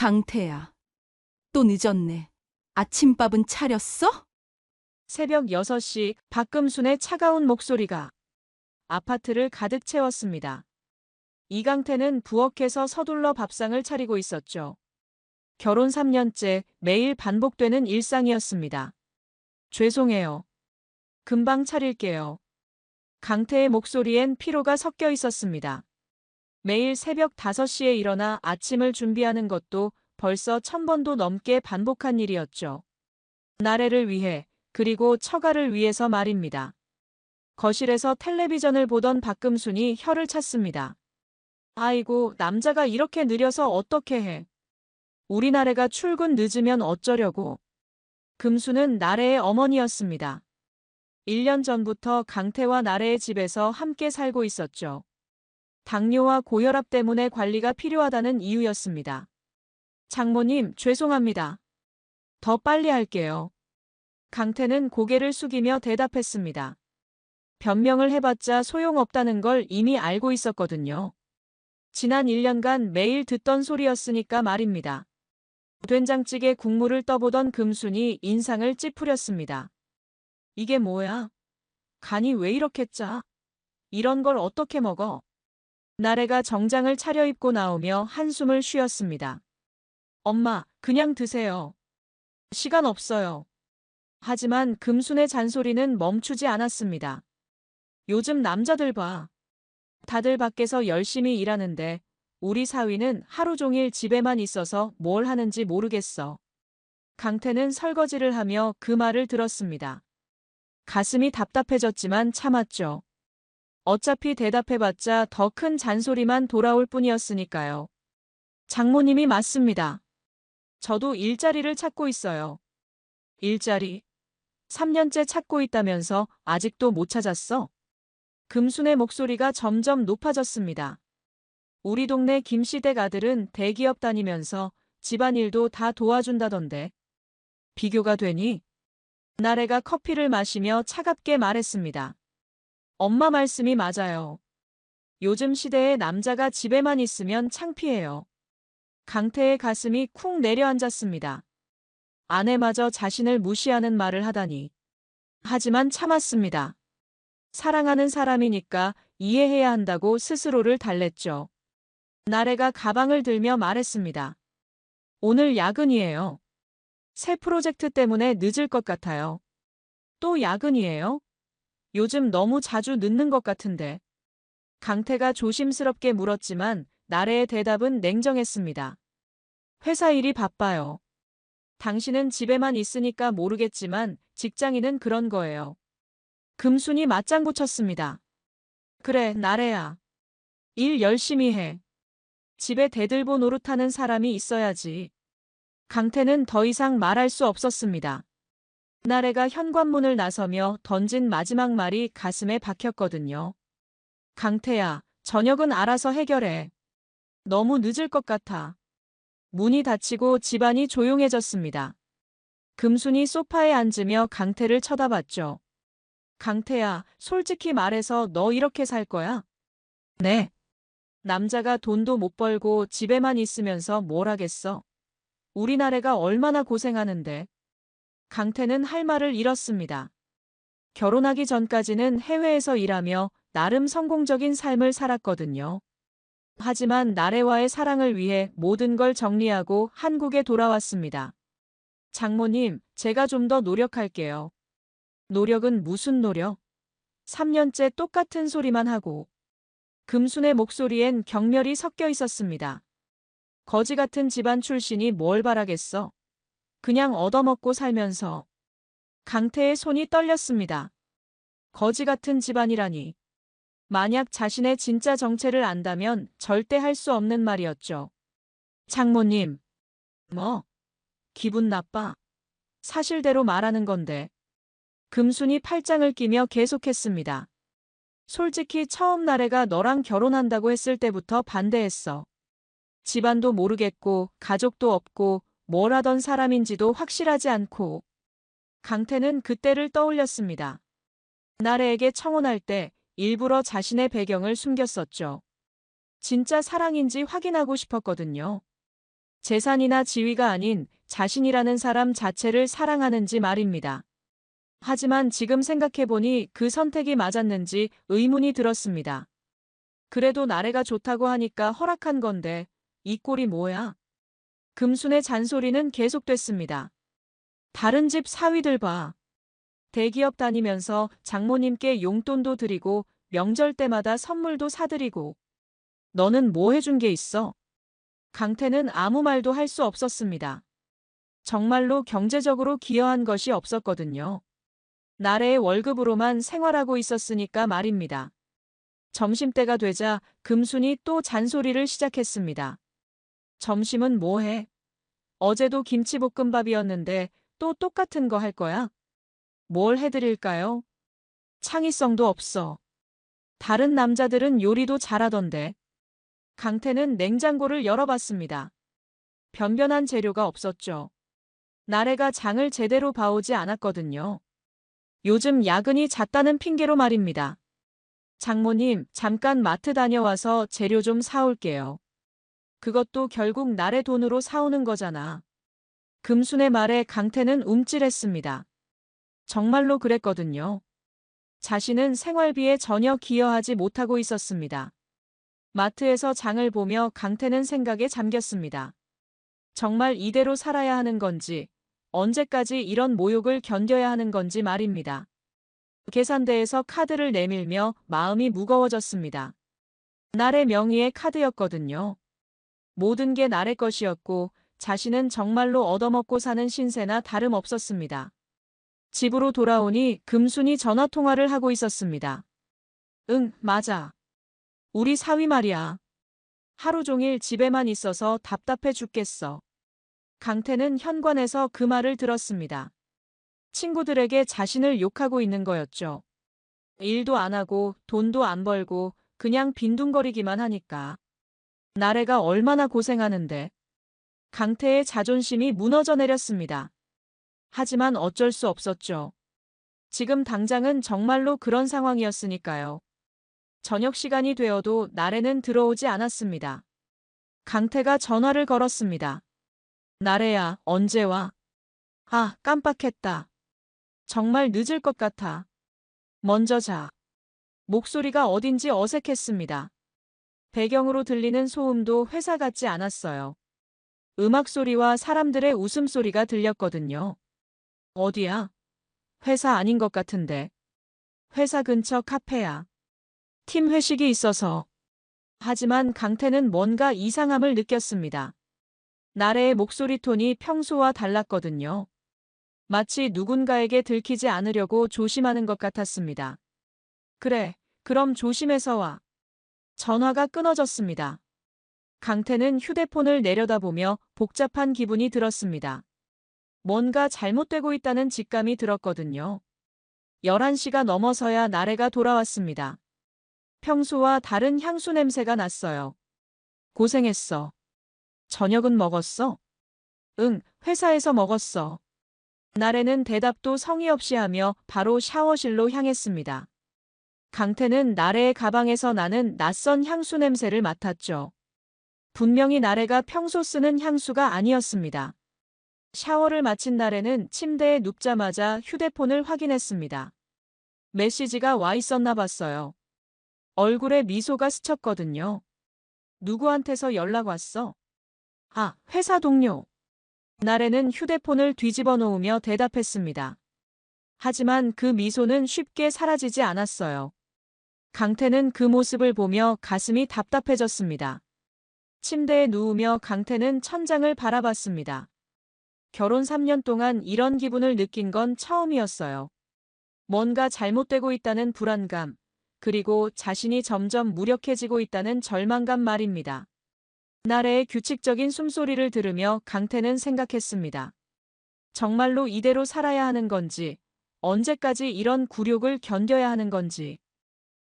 강태야, 또 늦었네. 아침밥은 차렸어? 새벽 6시 박금순의 차가운 목소리가 아파트를 가득 채웠습니다. 이강태는 부엌에서 서둘러 밥상을 차리고 있었죠. 결혼 3년째 매일 반복되는 일상이었습니다. 죄송해요. 금방 차릴게요. 강태의 목소리엔 피로가 섞여 있었습니다. 매일 새벽 5시에 일어나 아침을 준비하는 것도 벌써 1000번도 넘게 반복한 일이었죠. 나래를 위해, 그리고 처가를 위해서 말입니다. 거실에서 텔레비전을 보던 박금순이 혀를 찼습니다. 아이고, 남자가 이렇게 느려서 어떻게 해. 우리 나래가 출근 늦으면 어쩌려고. 금수는 나래의 어머니였습니다. 1년 전부터 강태와 나래의 집에서 함께 살고 있었죠. 당뇨와 고혈압 때문에 관리가 필요하다는 이유였습니다. 장모님, 죄송합니다. 더 빨리 할게요. 강태는 고개를 숙이며 대답했습니다. 변명을 해봤자 소용없다는 걸 이미 알고 있었거든요. 지난 1년간 매일 듣던 소리였으니까 말입니다. 된장찌개 국물을 떠보던 금순이 인상을 찌푸렸습니다. 이게 뭐야? 간이 왜 이렇게 짜? 이런 걸 어떻게 먹어? 나래가 정장을 차려입고 나오며 한숨을 쉬었습니다. 엄마, 그냥 드세요. 시간 없어요. 하지만 금순의 잔소리는 멈추지 않았습니다. 요즘 남자들 봐. 다들 밖에서 열심히 일하는데 우리 사위는 하루 종일 집에만 있어서 뭘 하는지 모르겠어. 강태는 설거지를 하며 그 말을 들었습니다. 가슴이 답답해졌지만 참았죠. 어차피 대답해봤자 더 큰 잔소리만 돌아올 뿐이었으니까요. 장모님이 맞습니다. 저도 일자리를 찾고 있어요. 일자리? 3년째 찾고 있다면서 아직도 못 찾았어? 금순의 목소리가 점점 높아졌습니다. 우리 동네 김씨댁 아들은 대기업 다니면서 집안일도 다 도와준다던데. 비교가 되니? 나래가 커피를 마시며 차갑게 말했습니다. 엄마 말씀이 맞아요. 요즘 시대에 남자가 집에만 있으면 창피해요. 강태의 가슴이 쿵 내려앉았습니다. 아내마저 자신을 무시하는 말을 하다니. 하지만 참았습니다. 사랑하는 사람이니까 이해해야 한다고 스스로를 달랬죠. 나래가 가방을 들며 말했습니다. 오늘 야근이에요. 새 프로젝트 때문에 늦을 것 같아요. 또 야근이에요? 요즘 너무 자주 늦는 것 같은데. 강태가 조심스럽게 물었지만 나래의 대답은 냉정했습니다. 회사 일이 바빠요. 당신은 집에만 있으니까 모르겠지만 직장인은 그런 거예요. 금순이 맞장구 쳤습니다. 그래, 나래야. 일 열심히 해. 집에 대들보 노릇하는 사람이 있어야지. 강태는 더 이상 말할 수 없었습니다. 나래가 현관문을 나서며 던진 마지막 말이 가슴에 박혔거든요. 강태야, 저녁은 알아서 해결해. 너무 늦을 것 같아. 문이 닫히고 집안이 조용해졌습니다. 금순이 소파에 앉으며 강태를 쳐다봤죠. 강태야, 솔직히 말해서 너 이렇게 살 거야? 네. 남자가 돈도 못 벌고 집에만 있으면서 뭘 하겠어? 우리 나래가 얼마나 고생하는데. 강태는 할 말을 잃었습니다. 결혼하기 전까지는 해외에서 일하며 나름 성공적인 삶을 살았거든요. 하지만 나래와의 사랑을 위해 모든 걸 정리하고 한국에 돌아왔습니다. 장모님, 제가 좀 더 노력할게요. 노력은 무슨 노력? 3년째 똑같은 소리만 하고. 금순의 목소리엔 경멸이 섞여 있었습니다. 거지 같은 집안 출신이 뭘 바라겠어? 그냥 얻어먹고 살면서. 강태의 손이 떨렸습니다. 거지 같은 집안이라니. 만약 자신의 진짜 정체를 안다면 절대 할 수 없는 말이었죠. 장모님. 뭐? 기분 나빠? 사실대로 말하는 건데. 금순이 팔짱을 끼며 계속했습니다. 솔직히 처음 나래가 너랑 결혼한다고 했을 때부터 반대했어. 집안도 모르겠고 가족도 없고 뭘 하던 사람인지도 확실하지 않고. 강태는 그때를 떠올렸습니다. 나래에게 청혼할 때 일부러 자신의 배경을 숨겼었죠. 진짜 사랑인지 확인하고 싶었거든요. 재산이나 지위가 아닌 자신이라는 사람 자체를 사랑하는지 말입니다. 하지만 지금 생각해보니 그 선택이 맞았는지 의문이 들었습니다. 그래도 나래가 좋다고 하니까 허락한 건데 이 꼴이 뭐야? 금순의 잔소리는 계속됐습니다. 다른 집 사위들 봐. 대기업 다니면서 장모님께 용돈도 드리고 명절 때마다 선물도 사드리고 너는 뭐 해준 게 있어? 강태는 아무 말도 할 수 없었습니다. 정말로 경제적으로 기여한 것이 없었거든요. 나래의 월급으로만 생활하고 있었으니까 말입니다. 점심때가 되자 금순이 또 잔소리를 시작했습니다. 점심은 뭐 해? 어제도 김치볶음밥이었는데 또 똑같은 거 할 거야? 뭘 해드릴까요? 창의성도 없어. 다른 남자들은 요리도 잘하던데. 강태는 냉장고를 열어봤습니다. 변변한 재료가 없었죠. 나래가 장을 제대로 봐오지 않았거든요. 요즘 야근이 잦다는 핑계로 말입니다. 장모님, 잠깐 마트 다녀와서 재료 좀 사올게요. 그것도 결국 나래 돈으로 사오는 거잖아. 금순의 말에 강태는 움찔했습니다. 정말로 그랬거든요. 자신은 생활비에 전혀 기여하지 못하고 있었습니다. 마트에서 장을 보며 강태는 생각에 잠겼습니다. 정말 이대로 살아야 하는 건지, 언제까지 이런 모욕을 견뎌야 하는 건지 말입니다. 계산대에서 카드를 내밀며 마음이 무거워졌습니다. 나래 명의의 카드였거든요. 모든 게 나래 것이었고 자신은 정말로 얻어먹고 사는 신세나 다름없었습니다. 집으로 돌아오니 금순이 전화통화를 하고 있었습니다. 응, 맞아. 우리 사위 말이야. 하루 종일 집에만 있어서 답답해 죽겠어. 강태는 현관에서 그 말을 들었습니다. 친구들에게 자신을 욕하고 있는 거였죠. 일도 안 하고 돈도 안 벌고 그냥 빈둥거리기만 하니까. 나래가 얼마나 고생하는데. 강태의 자존심이 무너져 내렸습니다. 하지만 어쩔 수 없었죠. 지금 당장은 정말로 그런 상황이었으니까요. 저녁 시간이 되어도 나래는 들어오지 않았습니다. 강태가 전화를 걸었습니다. 나래야, 언제 와? 아, 깜빡했다. 정말 늦을 것 같아. 먼저 자. 목소리가 어딘지 어색했습니다. 배경으로 들리는 소음도 회사 같지 않았어요. 음악 소리와 사람들의 웃음소리가 들렸거든요. 어디야? 회사 아닌 것 같은데. 회사 근처 카페야. 팀 회식이 있어서. 하지만 강태는 뭔가 이상함을 느꼈습니다. 나래의 목소리 톤이 평소와 달랐거든요. 마치 누군가에게 들키지 않으려고 조심하는 것 같았습니다. 그래, 그럼 조심해서 와. 전화가 끊어졌습니다. 강태는 휴대폰을 내려다보며 복잡한 기분이 들었습니다. 뭔가 잘못되고 있다는 직감이 들었거든요. 11시가 넘어서야 나래가 돌아왔습니다. 평소와 다른 향수 냄새가 났어요. 고생했어. 저녁은 먹었어? 응, 회사에서 먹었어. 나래는 대답도 성의 없이 하며 바로 샤워실로 향했습니다. 강태는 나래의 가방에서 나는 낯선 향수 냄새를 맡았죠. 분명히 나래가 평소 쓰는 향수가 아니었습니다. 샤워를 마친 나래는 침대에 눕자마자 휴대폰을 확인했습니다. 메시지가 와 있었나 봤어요. 얼굴에 미소가 스쳤거든요. 누구한테서 연락 왔어? 아, 회사 동료. 나래는 휴대폰을 뒤집어 놓으며 대답했습니다. 하지만 그 미소는 쉽게 사라지지 않았어요. 강태는 그 모습을 보며 가슴이 답답해졌습니다. 침대에 누우며 강태는 천장을 바라봤습니다. 결혼 3년 동안 이런 기분을 느낀 건 처음이었어요. 뭔가 잘못되고 있다는 불안감, 그리고 자신이 점점 무력해지고 있다는 절망감 말입니다. 나래의 규칙적인 숨소리를 들으며 강태는 생각했습니다. 정말로 이대로 살아야 하는 건지, 언제까지 이런 굴욕을 견뎌야 하는 건지.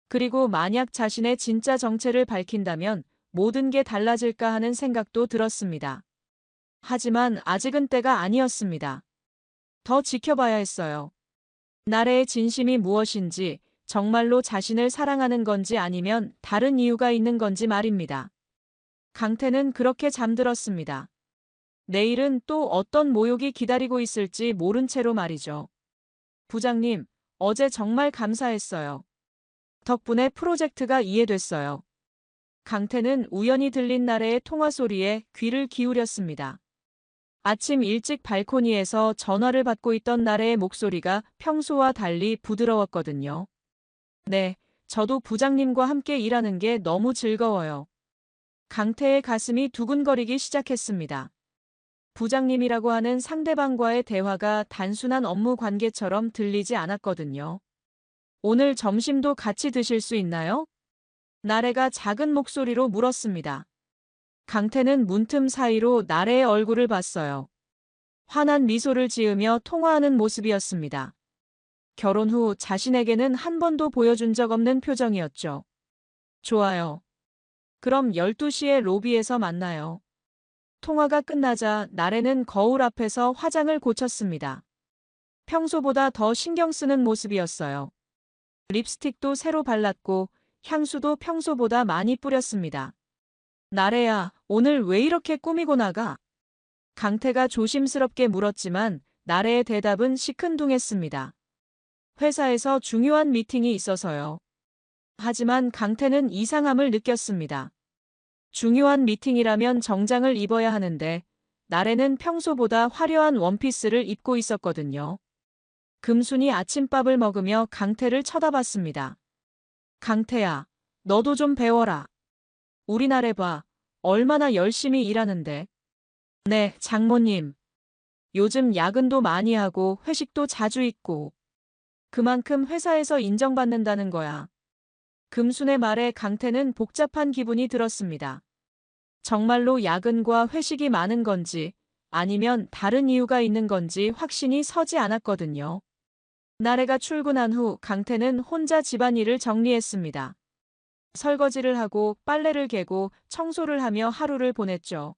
그리고 만약 자신의 진짜 정체를 밝힌다면 모든 게 달라질까 하는 생각도 들었습니다. 하지만 아직은 때가 아니었습니다. 더 지켜봐야 했어요. 나래의 진심이 무엇인지, 정말로 자신을 사랑하는 건지 아니면 다른 이유가 있는 건지 말입니다. 강태는 그렇게 잠들었습니다. 내일은 또 어떤 모욕이 기다리고 있을지 모른 채로 말이죠. 부장님, 어제 정말 감사했어요. 덕분에 프로젝트가 이해됐어요. 강태는 우연히 들린 나래의 통화 소리에 귀를 기울였습니다. 아침 일찍 발코니에서 전화를 받고 있던 나래의 목소리가 평소와 달리 부드러웠거든요. 네, 저도 부장님과 함께 일하는 게 너무 즐거워요. 강태의 가슴이 두근거리기 시작했습니다. 부장님이라고 하는 상대방과의 대화가 단순한 업무 관계처럼 들리지 않았거든요. 오늘 점심도 같이 드실 수 있나요? 나래가 작은 목소리로 물었습니다. 강태는 문틈 사이로 나래의 얼굴을 봤어요. 환한 미소를 지으며 통화하는 모습이었습니다. 결혼 후 자신에게는 한 번도 보여준 적 없는 표정이었죠. 좋아요. 그럼 12시에 로비에서 만나요. 통화가 끝나자 나래는 거울 앞에서 화장을 고쳤습니다. 평소보다 더 신경 쓰는 모습이었어요. 립스틱도 새로 발랐고 향수도 평소보다 많이 뿌렸습니다. 나래야, 오늘 왜 이렇게 꾸미고 나가? 강태가 조심스럽게 물었지만 나래의 대답은 시큰둥했습니다. 회사에서 중요한 미팅이 있어서요. 하지만 강태는 이상함을 느꼈습니다. 중요한 미팅이라면 정장을 입어야 하는데 나래는 평소보다 화려한 원피스를 입고 있었거든요. 금순이 아침밥을 먹으며 강태를 쳐다봤습니다. 강태야, 너도 좀 배워라. 우리 나래 봐. 얼마나 열심히 일하는데. 네, 장모님. 요즘 야근도 많이 하고 회식도 자주 있고. 그만큼 회사에서 인정받는다는 거야. 금순의 말에 강태는 복잡한 기분이 들었습니다. 정말로 야근과 회식이 많은 건지 아니면 다른 이유가 있는 건지 확신이 서지 않았거든요. 나래가 출근한 후 강태는 혼자 집안일을 정리했습니다. 설거지를 하고 빨래를 개고 청소를 하며 하루를 보냈죠.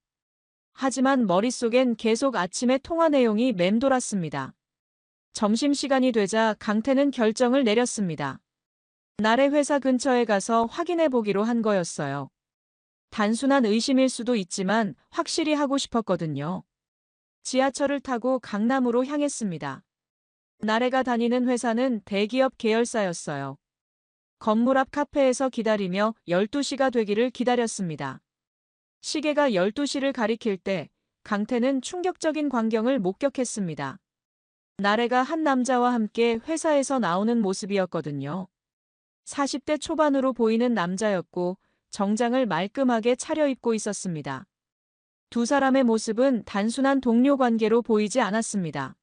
하지만 머릿속엔 계속 아침의 통화 내용이 맴돌았습니다. 점심시간이 되자 강태는 결정을 내렸습니다. 나래 회사 근처에 가서 확인해 보기로 한 거였어요. 단순한 의심일 수도 있지만 확실히 하고 싶었거든요. 지하철을 타고 강남으로 향했습니다. 나래가 다니는 회사는 대기업 계열사였어요. 건물 앞 카페에서 기다리며 12시가 되기를 기다렸습니다. 시계가 12시를 가리킬 때 강태는 충격적인 광경을 목격했습니다. 나래가 한 남자와 함께 회사에서 나오는 모습이었거든요. 40대 초반으로 보이는 남자였고 정장을 말끔하게 차려입고 있었습니다. 두 사람의 모습은 단순한 동료 관계로 보이지 않았습니다.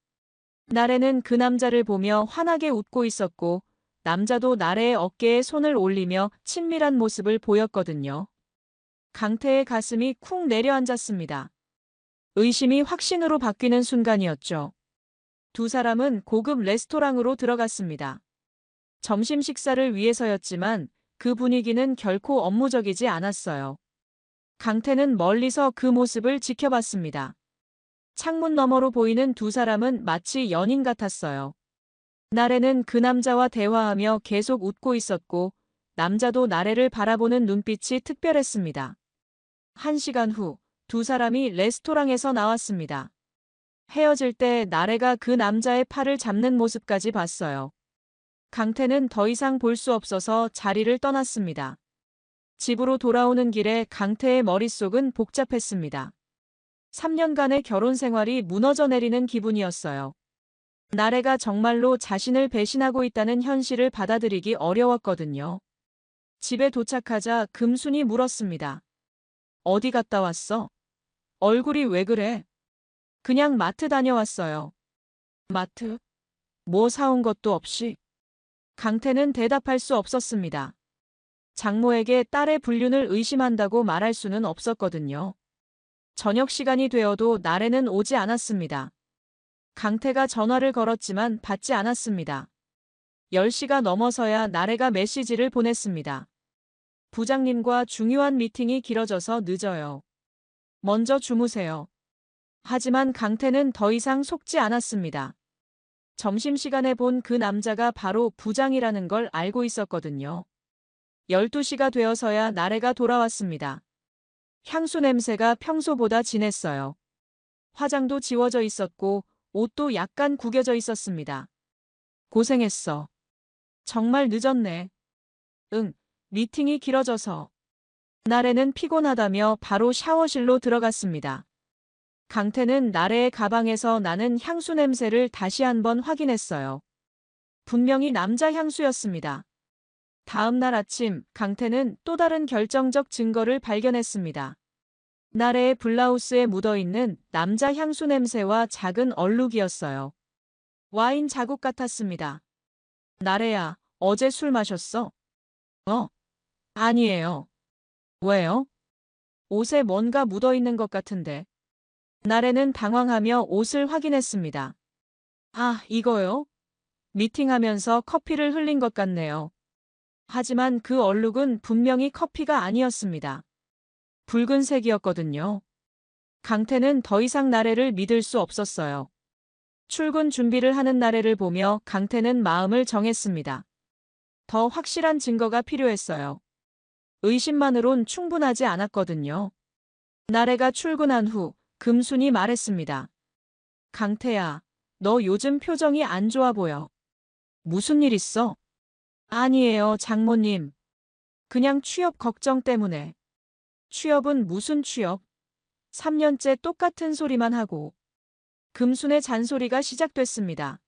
나래는 그 남자를 보며 환하게 웃고 있었고 남자도 나래의 어깨에 손을 올리며 친밀한 모습을 보였거든요. 강태의 가슴이 쿵 내려앉았습니다. 의심이 확신으로 바뀌는 순간이었죠. 두 사람은 고급 레스토랑으로 들어갔습니다. 점심 식사를 위해서였지만 그 분위기는 결코 업무적이지 않았어요. 강태는 멀리서 그 모습을 지켜봤습니다. 창문 너머로 보이는 두 사람은 마치 연인 같았어요. 나래는 그 남자와 대화하며 계속 웃고 있었고 남자도 나래를 바라보는 눈빛이 특별했습니다. 1시간 후 두 사람이 레스토랑에서 나왔습니다. 헤어질 때 나래가 그 남자의 팔을 잡는 모습까지 봤어요. 강태는 더 이상 볼 수 없어서 자리를 떠났습니다. 집으로 돌아오는 길에 강태의 머릿속은 복잡했습니다. 3년간의 결혼 생활이 무너져 내리는 기분이었어요. 나래가 정말로 자신을 배신하고 있다는 현실을 받아들이기 어려웠거든요. 집에 도착하자 금순이 물었습니다. 어디 갔다 왔어? 얼굴이 왜 그래? 그냥 마트 다녀왔어요. 마트? 뭐 사온 것도 없이? 강태는 대답할 수 없었습니다. 장모에게 딸의 불륜을 의심한다고 말할 수는 없었거든요. 저녁 시간이 되어도 나래는 오지 않았습니다. 강태가 전화를 걸었지만 받지 않았습니다. 10시가 넘어서야 나래가 메시지를 보냈습니다. 부장님과 중요한 미팅이 길어져서 늦어요. 먼저 주무세요. 하지만 강태는 더 이상 속지 않았습니다. 점심시간에 본 그 남자가 바로 부장이라는 걸 알고 있었거든요. 12시가 되어서야 나래가 돌아왔습니다. 향수 냄새가 평소보다 진했어요. 화장도 지워져 있었고 옷도 약간 구겨져 있었습니다. 고생했어. 정말 늦었네. 응, 미팅이 길어져서. 나래는 피곤하다며 바로 샤워실로 들어갔습니다. 강태는 나래의 가방에서 나는 향수 냄새를 다시 한번 확인했어요. 분명히 남자 향수였습니다. 다음 날 아침, 강태는 또 다른 결정적 증거를 발견했습니다. 나래의 블라우스에 묻어있는 남자 향수 냄새와 작은 얼룩이었어요. 와인 자국 같았습니다. 나래야, 어제 술 마셨어? 아니에요. 왜요? 옷에 뭔가 묻어있는 것 같은데. 나래는 당황하며 옷을 확인했습니다. 아, 이거요? 미팅하면서 커피를 흘린 것 같네요. 하지만 그 얼룩은 분명히 커피가 아니었습니다. 붉은색이었거든요. 강태는 더 이상 나래를 믿을 수 없었어요. 출근 준비를 하는 나래를 보며 강태는 마음을 정했습니다. 더 확실한 증거가 필요했어요. 의심만으론 충분하지 않았거든요. 나래가 출근한 후 금순이 말했습니다. 강태야, 너 요즘 표정이 안 좋아 보여. 무슨 일 있어? 아니에요, 장모님. 그냥 취업 걱정 때문에. 취업은 무슨 취업? 3년째 똑같은 소리만 하고. 금순의 잔소리가 시작됐습니다.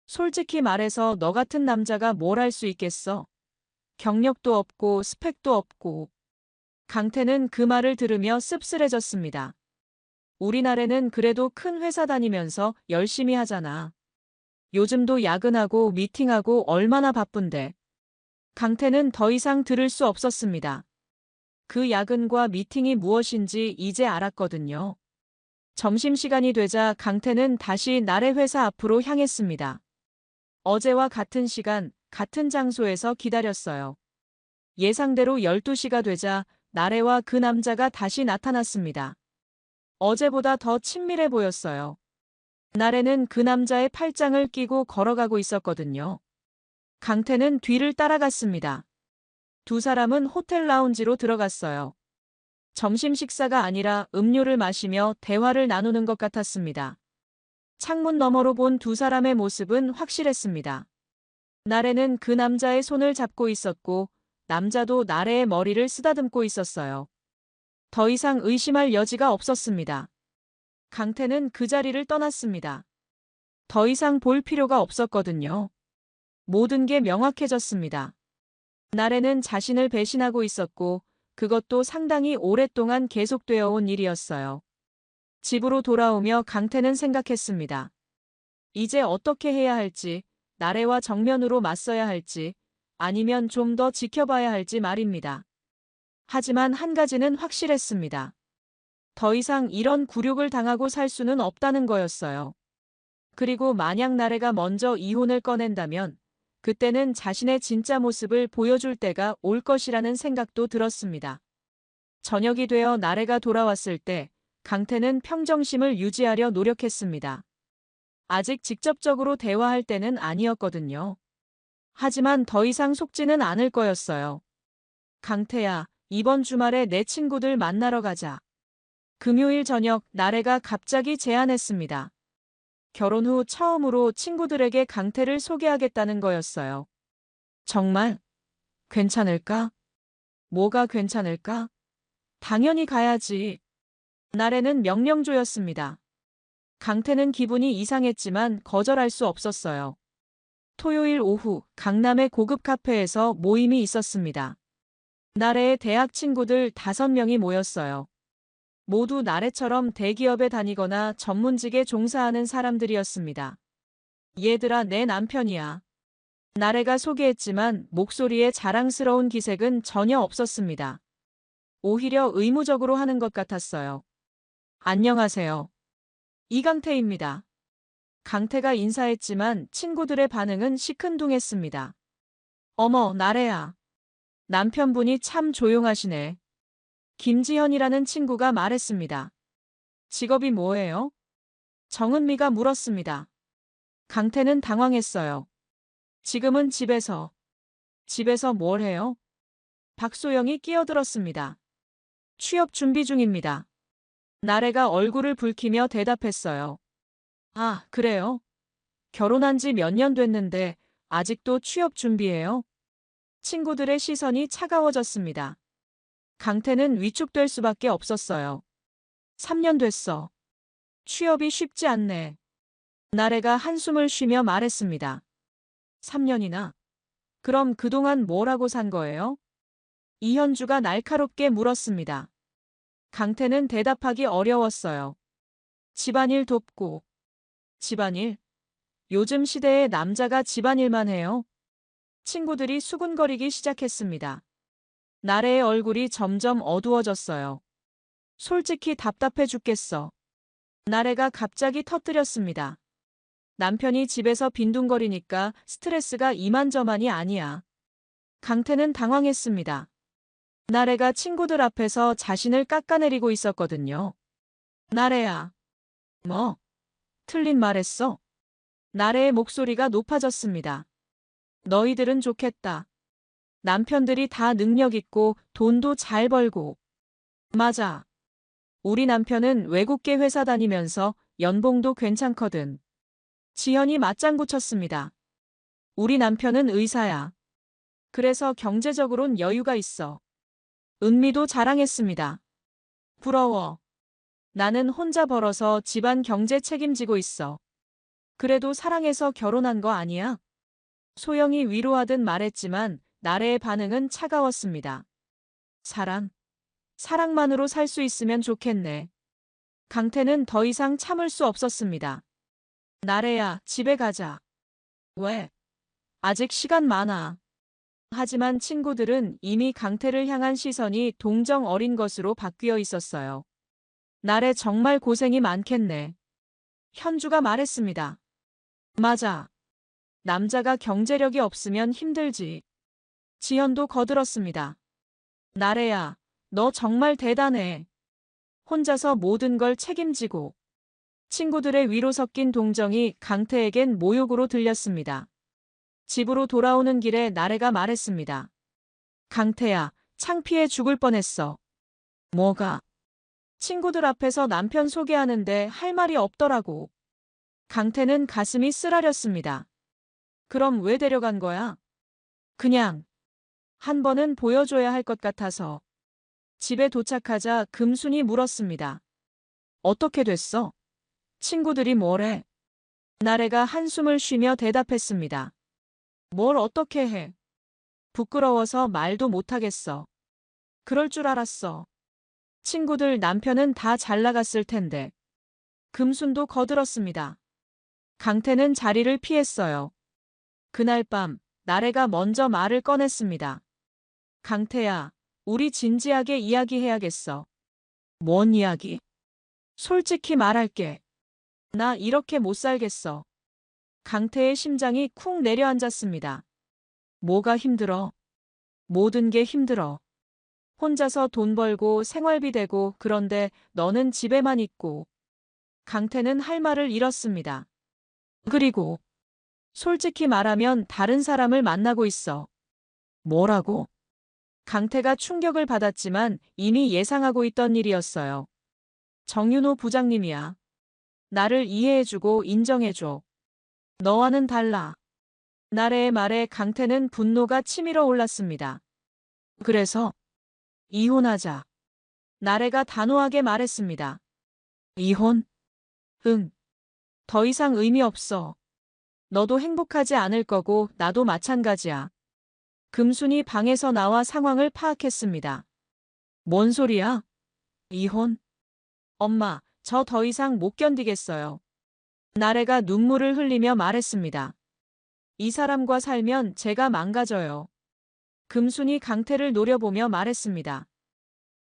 솔직히 말해서 너 같은 남자가 뭘 할 수 있겠어? 경력도 없고 스펙도 없고. 강태는 그 말을 들으며 씁쓸해졌습니다. 우리나라는 그래도 큰 회사 다니면서 열심히 하잖아. 요즘도 야근하고 미팅하고 얼마나 바쁜데. 강태는 더 이상 들을 수 없었습니다. 그 야근과 미팅이 무엇인지 이제 알았거든요. 점심시간이 되자 강태는 다시 나래 회사 앞으로 향했습니다. 어제와 같은 시간, 같은 장소에서 기다렸어요. 예상대로 12시가 되자 나래와 그 남자가 다시 나타났습니다. 어제보다 더 친밀해 보였어요. 나래는 그 남자의 팔짱을 끼고 걸어가고 있었거든요. 강태는 뒤를 따라갔습니다. 두 사람은 호텔 라운지로 들어갔어요. 점심 식사가 아니라 음료를 마시며 대화를 나누는 것 같았습니다. 창문 너머로 본 두 사람의 모습은 확실했습니다. 나래는 그 남자의 손을 잡고 있었고 남자도 나래의 머리를 쓰다듬고 있었어요. 더 이상 의심할 여지가 없었습니다. 강태는 그 자리를 떠났습니다. 더 이상 볼 필요가 없었거든요. 모든 게 명확해졌습니다. 나래는 자신을 배신하고 있었고 그것도 상당히 오랫동안 계속되어 온 일이었어요. 집으로 돌아오며 강태는 생각했습니다. 이제 어떻게 해야 할지, 나래와 정면으로 맞서야 할지, 아니면 좀 더 지켜봐야 할지 말입니다. 하지만 한 가지는 확실했습니다. 더 이상 이런 굴욕을 당하고 살 수는 없다는 거였어요. 그리고 만약 나래가 먼저 이혼을 꺼낸다면 그때는 자신의 진짜 모습을 보여줄 때가 올 것이라는 생각도 들었습니다. 저녁이 되어 나래가 돌아왔을 때 강태는 평정심을 유지하려 노력했습니다. 아직 직접적으로 대화할 때는 아니었거든요. 하지만 더 이상 속지는 않을 거였어요. 강태야, 이번 주말에 내 친구들 만나러 가자. 금요일 저녁 나래가 갑자기 제안했습니다. 결혼 후 처음으로 친구들에게 강태를 소개하겠다는 거였어요. 정말? 괜찮을까? 뭐가 괜찮을까? 당연히 가야지. 나래는 명령조였습니다. 강태는 기분이 이상했지만 거절할 수 없었어요. 토요일 오후 강남의 고급 카페에서 모임이 있었습니다. 나래의 대학 친구들 5명이 모였어요. 모두 나래처럼 대기업에 다니거나 전문직에 종사하는 사람들이었습니다. 얘들아, 내 남편이야. 나래가 소개했지만 목소리에 자랑스러운 기색은 전혀 없었습니다. 오히려 의무적으로 하는 것 같았어요. 안녕하세요. 이강태입니다. 강태가 인사했지만 친구들의 반응은 시큰둥했습니다. 어머, 나래야. 남편분이 참 조용하시네. 김지현이라는 친구가 말했습니다. 직업이 뭐예요? 정은미가 물었습니다. 강태는 당황했어요. 지금은 집에서. 집에서 뭘 해요? 박소영이 끼어들었습니다. 취업 준비 중입니다. 나래가 얼굴을 붉히며 대답했어요. 아, 그래요? 결혼한 지 몇 년 됐는데 아직도 취업 준비해요? 친구들의 시선이 차가워졌습니다. 강태는 위축될 수밖에 없었어요. 3년 됐어. 취업이 쉽지 않네. 나래가 한숨을 쉬며 말했습니다. 3년이나? 그럼 그동안 뭘 하고 산 거예요? 이현주가 날카롭게 물었습니다. 강태는 대답하기 어려웠어요. 집안일 돕고. 집안일? 요즘 시대에 남자가 집안일만 해요? 친구들이 수군거리기 시작했습니다. 나래의 얼굴이 점점 어두워졌어요. 솔직히 답답해 죽겠어. 나래가 갑자기 터뜨렸습니다. 남편이 집에서 빈둥거리니까 스트레스가 이만저만이 아니야. 강태는 당황했습니다. 나래가 친구들 앞에서 자신을 깎아내리고 있었거든요. 나래야. 뭐? 틀린 말했어? 나래의 목소리가 높아졌습니다. 너희들은 좋겠다. 남편들이 다 능력 있고 돈도 잘 벌고. 맞아. 우리 남편은 외국계 회사 다니면서 연봉도 괜찮거든. 지현이 맞장구 쳤습니다. 우리 남편은 의사야. 그래서 경제적으론 여유가 있어. 은미도 자랑했습니다. 부러워. 나는 혼자 벌어서 집안 경제 책임지고 있어. 그래도 사랑해서 결혼한 거 아니야? 소영이 위로하듯 말했지만 나래의 반응은 차가웠습니다. 사랑? 사랑만으로 살 수 있으면 좋겠네. 강태는 더 이상 참을 수 없었습니다. 나래야, 집에 가자. 왜? 아직 시간 많아. 하지만 친구들은 이미 강태를 향한 시선이 동정 어린 것으로 바뀌어 있었어요. 나래 정말 고생이 많겠네. 현주가 말했습니다. 맞아. 남자가 경제력이 없으면 힘들지. 지현도 거들었습니다. 나래야, 너 정말 대단해. 혼자서 모든 걸 책임지고. 친구들의 위로 섞인 동정이 강태에겐 모욕으로 들렸습니다. 집으로 돌아오는 길에 나래가 말했습니다. 강태야, 창피해 죽을 뻔했어. 뭐가? 친구들 앞에서 남편 소개하는데 할 말이 없더라고. 강태는 가슴이 쓰라렸습니다. 그럼 왜 데려간 거야? 그냥. 한 번은 보여줘야 할 것 같아서. 집에 도착하자 금순이 물었습니다. 어떻게 됐어? 친구들이 뭐래? 나래가 한숨을 쉬며 대답했습니다. 뭘 어떻게 해? 부끄러워서 말도 못하겠어. 그럴 줄 알았어. 친구들 남편은 다 잘 나갔을 텐데. 금순도 거들었습니다. 강태는 자리를 피했어요. 그날 밤 나래가 먼저 말을 꺼냈습니다. 강태야, 우리 진지하게 이야기해야겠어. 뭔 이야기? 솔직히 말할게. 나 이렇게 못 살겠어. 강태의 심장이 쿵 내려앉았습니다. 뭐가 힘들어? 모든 게 힘들어. 혼자서 돈 벌고 생활비 대고 그런데 너는 집에만 있고. 강태는 할 말을 잃었습니다. 그리고 솔직히 말하면 다른 사람을 만나고 있어. 뭐라고? 강태가 충격을 받았지만 이미 예상하고 있던 일이었어요. 정윤호 부장님이야. 나를 이해해주고 인정해줘. 너와는 달라. 나래의 말에 강태는 분노가 치밀어 올랐습니다. 그래서 이혼하자. 나래가 단호하게 말했습니다. 이혼? 응. 더 이상 의미 없어. 너도 행복하지 않을 거고 나도 마찬가지야. 금순이 방에서 나와 상황을 파악했습니다. 뭔 소리야? 이혼? 엄마, 저 더 이상 못 견디겠어요. 나래가 눈물을 흘리며 말했습니다. 이 사람과 살면 제가 망가져요. 금순이 강태를 노려보며 말했습니다.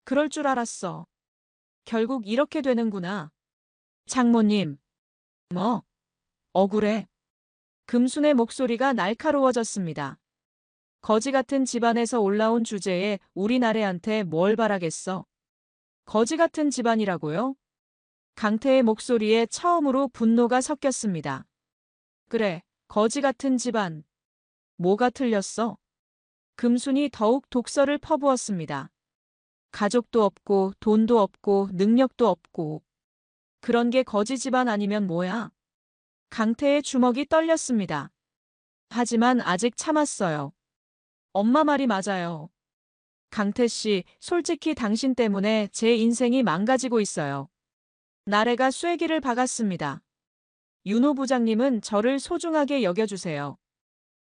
그럴 줄 알았어. 결국 이렇게 되는구나. 장모님. 뭐? 억울해. 금순의 목소리가 날카로워졌습니다. 거지 같은 집안에서 올라온 주제에 우리 나래한테 뭘 바라겠어? 거지 같은 집안이라고요? 강태의 목소리에 처음으로 분노가 섞였습니다. 그래, 거지 같은 집안. 뭐가 틀렸어? 금순이 더욱 독설을 퍼부었습니다. 가족도 없고 돈도 없고 능력도 없고. 그런 게 거지 집안 아니면 뭐야? 강태의 주먹이 떨렸습니다. 하지만 아직 참았어요. 엄마 말이 맞아요. 강태 씨, 솔직히 당신 때문에 제 인생이 망가지고 있어요. 나래가 쐐기를 박았습니다. 윤호 부장님은 저를 소중하게 여겨주세요.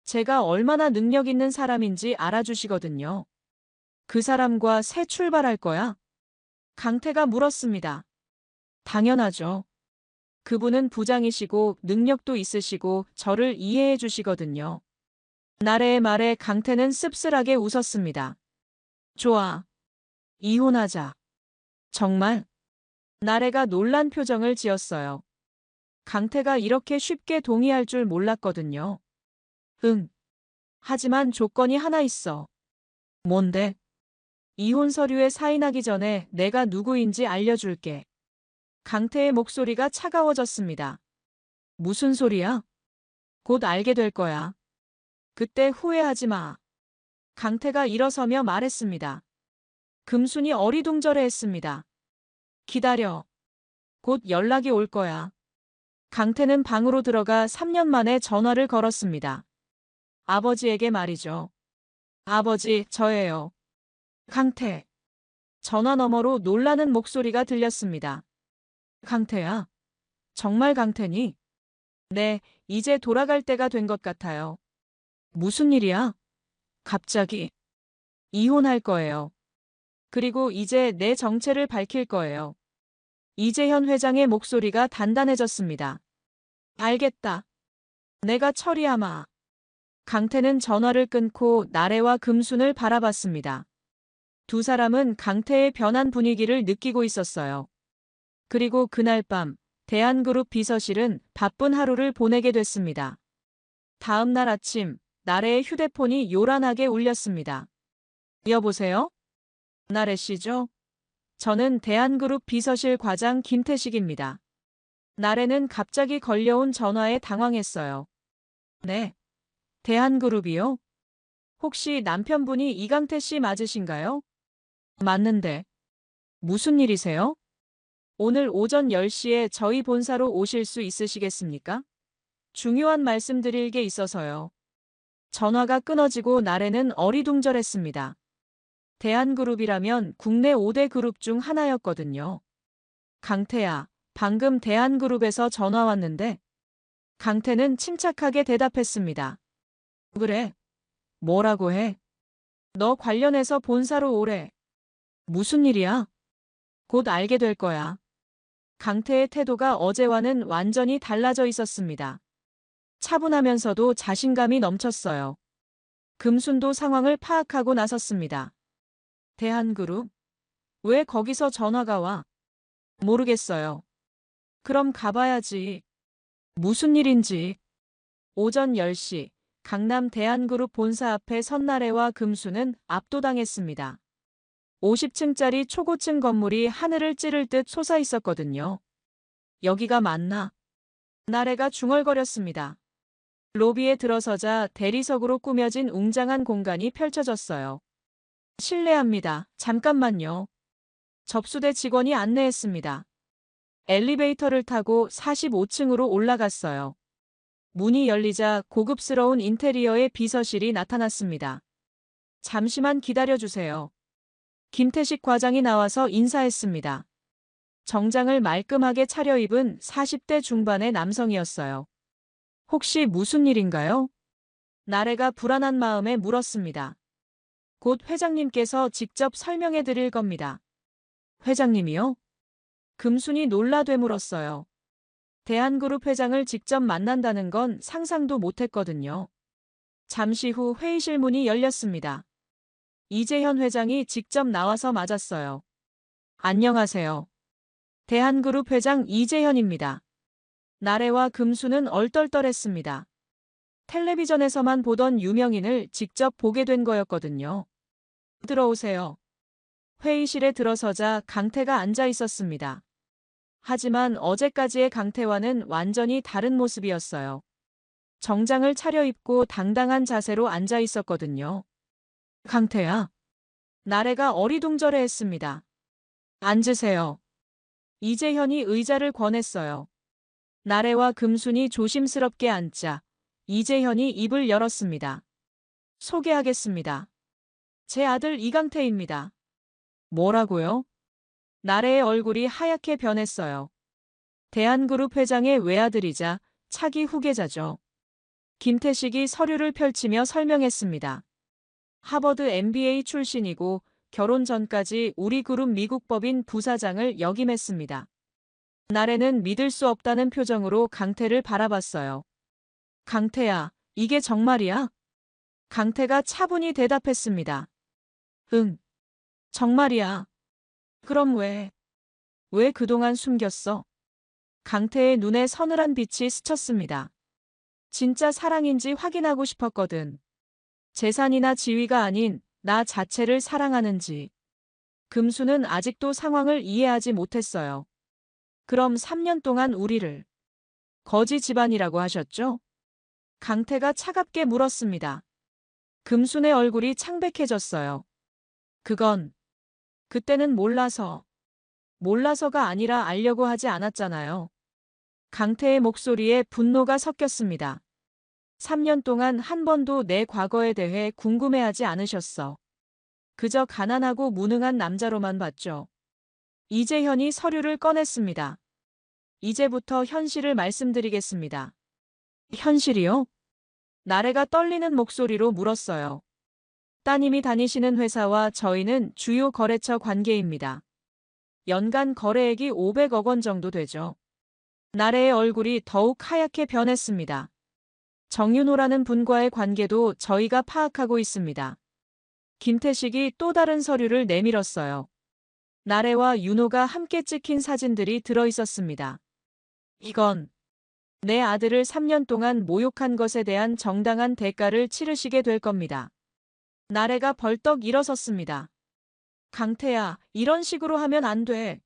제가 얼마나 능력 있는 사람인지 알아주시거든요. 그 사람과 새 출발할 거야? 강태가 물었습니다. 당연하죠. 그분은 부장이시고 능력도 있으시고 저를 이해해 주시거든요. 나래의 말에 강태는 씁쓸하게 웃었습니다. 좋아. 이혼하자. 정말? 나래가 놀란 표정을 지었어요. 강태가 이렇게 쉽게 동의할 줄 몰랐거든요. 응. 하지만 조건이 하나 있어. 뭔데? 이혼 서류에 사인하기 전에 내가 누구인지 알려줄게. 강태의 목소리가 차가워졌습니다. 무슨 소리야? 곧 알게 될 거야. 그때 후회하지 마. 강태가 일어서며 말했습니다. 금순이 어리둥절해했습니다. 기다려. 곧 연락이 올 거야. 강태는 방으로 들어가 3년 만에 전화를 걸었습니다. 아버지에게 말이죠. 아버지, 저예요. 강태. 전화 너머로 놀라는 목소리가 들렸습니다. 강태야? 정말 강태니? 네, 이제 돌아갈 때가 된 것 같아요. 무슨 일이야? 갑자기. 이혼할 거예요. 그리고 이제 내 정체를 밝힐 거예요. 이재현 회장의 목소리가 단단해졌습니다. 알겠다. 내가 처리하마. 강태는 전화를 끊고 나래와 금순을 바라봤습니다. 두 사람은 강태의 변한 분위기를 느끼고 있었어요. 그리고 그날 밤 대한그룹 비서실은 바쁜 하루를 보내게 됐습니다. 다음 날 아침 나래의 휴대폰이 요란하게 울렸습니다. 여보세요? 나래 씨죠? 저는 대한그룹 비서실 과장 김태식입니다. 나래는 갑자기 걸려온 전화에 당황했어요. 네. 대한그룹이요? 혹시 남편분이 이강태 씨 맞으신가요? 맞는데. 무슨 일이세요? 오늘 오전 10시에 저희 본사로 오실 수 있으시겠습니까? 중요한 말씀 드릴 게 있어서요. 전화가 끊어지고 나래는 어리둥절했습니다. 대한그룹이라면 국내 5대 그룹 중 하나였거든요. 강태야, 방금 대한그룹에서 전화 왔는데. 강태는 침착하게 대답했습니다. 그래? 뭐라고 해? 너 관련해서 본사로 오래. 무슨 일이야? 곧 알게 될 거야. 강태의 태도가 어제와는 완전히 달라져 있었습니다. 차분하면서도 자신감이 넘쳤어요. 금순도 상황을 파악하고 나섰습니다. 대한그룹? 왜 거기서 전화가 와? 모르겠어요. 그럼 가봐야지. 무슨 일인지. 오전 10시 강남 대한그룹 본사 앞에 선나래와 금수는 압도당했습니다. 50층짜리 초고층 건물이 하늘을 찌를 듯 솟아 있었거든요. 여기가 맞나? 나래가 중얼거렸습니다. 로비에 들어서자 대리석으로 꾸며진 웅장한 공간이 펼쳐졌어요. 실례합니다. 잠깐만요. 접수대 직원이 안내했습니다. 엘리베이터를 타고 45층으로 올라갔어요. 문이 열리자 고급스러운 인테리어의 비서실이 나타났습니다. 잠시만 기다려주세요. 김태식 과장이 나와서 인사했습니다. 정장을 말끔하게 차려입은 40대 중반의 남성이었어요. 혹시 무슨 일인가요? 나래가 불안한 마음에 물었습니다. 곧 회장님께서 직접 설명해 드릴 겁니다. 회장님이요? 금순이 놀라 되물었어요. 대한그룹 회장을 직접 만난다는 건 상상도 못했거든요. 잠시 후 회의실 문이 열렸습니다. 이재현 회장이 직접 나와서 맞았어요. 안녕하세요. 대한그룹 회장 이재현입니다. 나래와 금수는 얼떨떨했습니다. 텔레비전에서만 보던 유명인을 직접 보게 된 거였거든요. 들어오세요. 회의실에 들어서자 강태가 앉아 있었습니다. 하지만 어제까지의 강태와는 완전히 다른 모습이었어요. 정장을 차려입고 당당한 자세로 앉아 있었거든요. 강태야. 나래가 어리둥절해했습니다. 앉으세요. 이재현이 의자를 권했어요. 나래와 금순이 조심스럽게 앉자 이재현이 입을 열었습니다. 소개하겠습니다. 제 아들 이강태입니다. 뭐라고요? 나래의 얼굴이 하얗게 변했어요. 대한그룹 회장의 외아들이자 차기 후계자죠. 김태식이 서류를 펼치며 설명했습니다. 하버드 MBA 출신이고 결혼 전까지 우리 그룹 미국 법인 부사장을 역임했습니다. 나래는 믿을 수 없다는 표정으로 강태를 바라봤어요. 강태야, 이게 정말이야? 강태가 차분히 대답했습니다. 응, 정말이야. 그럼 왜 그동안 숨겼어? 강태의 눈에 서늘한 빛이 스쳤습니다. 진짜 사랑인지 확인하고 싶었거든. 재산이나 지위가 아닌 나 자체를 사랑하는지. 금수는 아직도 상황을 이해하지 못했어요. 그럼 3년 동안 우리를 거지 집안이라고 하셨죠? 강태가 차갑게 물었습니다. 금순의 얼굴이 창백해졌어요. 그때는 몰라서가 아니라 알려고 하지 않았잖아요. 강태의 목소리에 분노가 섞였습니다. 3년 동안 한 번도 내 과거에 대해 궁금해하지 않으셨어. 그저 가난하고 무능한 남자로만 봤죠. 이재현이 서류를 꺼냈습니다. 이제부터 현실을 말씀드리겠습니다. 현실이요? 나래가 떨리는 목소리로 물었어요. 따님이 다니시는 회사와 저희는 주요 거래처 관계입니다. 연간 거래액이 500억 원 정도 되죠. 나래의 얼굴이 더욱 하얗게 변했습니다. 정윤호라는 분과의 관계도 저희가 파악하고 있습니다. 김태식이 또 다른 서류를 내밀었어요. 나래와 윤호가 함께 찍힌 사진들이 들어있었습니다. 이건 내 아들을 3년 동안 모욕한 것에 대한 정당한 대가를 치르시게 될 겁니다. 나래가 벌떡 일어섰습니다. 강태야, 이런 식으로 하면 안 돼.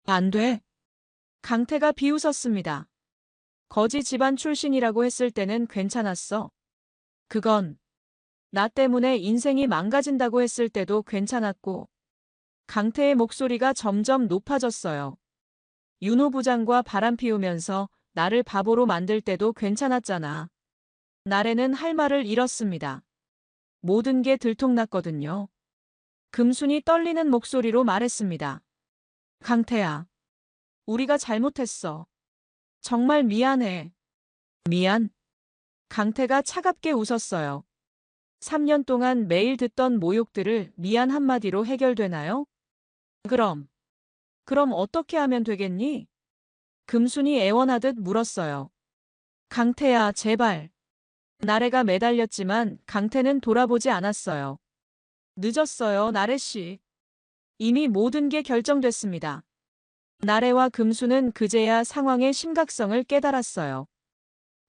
안 돼? 강태가 비웃었습니다. 거지 집안 출신이라고 했을 때는 괜찮았어. 그건 나 때문에 인생이 망가진다고 했을 때도 괜찮았고. 강태의 목소리가 점점 높아졌어요. 윤호 부장과 바람 피우면서 나를 바보로 만들 때도 괜찮았잖아. 나래는 할 말을 잃었습니다. 모든 게 들통났거든요. 금순이 떨리는 목소리로 말했습니다. 강태야, 우리가 잘못했어. 정말 미안해. 미안? 강태가 차갑게 웃었어요. 3년 동안 매일 듣던 모욕들을 미안 한마디로 해결되나요? 그럼 어떻게 하면 되겠니? 금순이 애원하듯 물었어요. 강태야, 제발. 나래가 매달렸지만 강태는 돌아보지 않았어요. 늦었어요, 나래씨. 이미 모든 게 결정됐습니다. 나래와 금수는 그제야 상황의 심각성을 깨달았어요.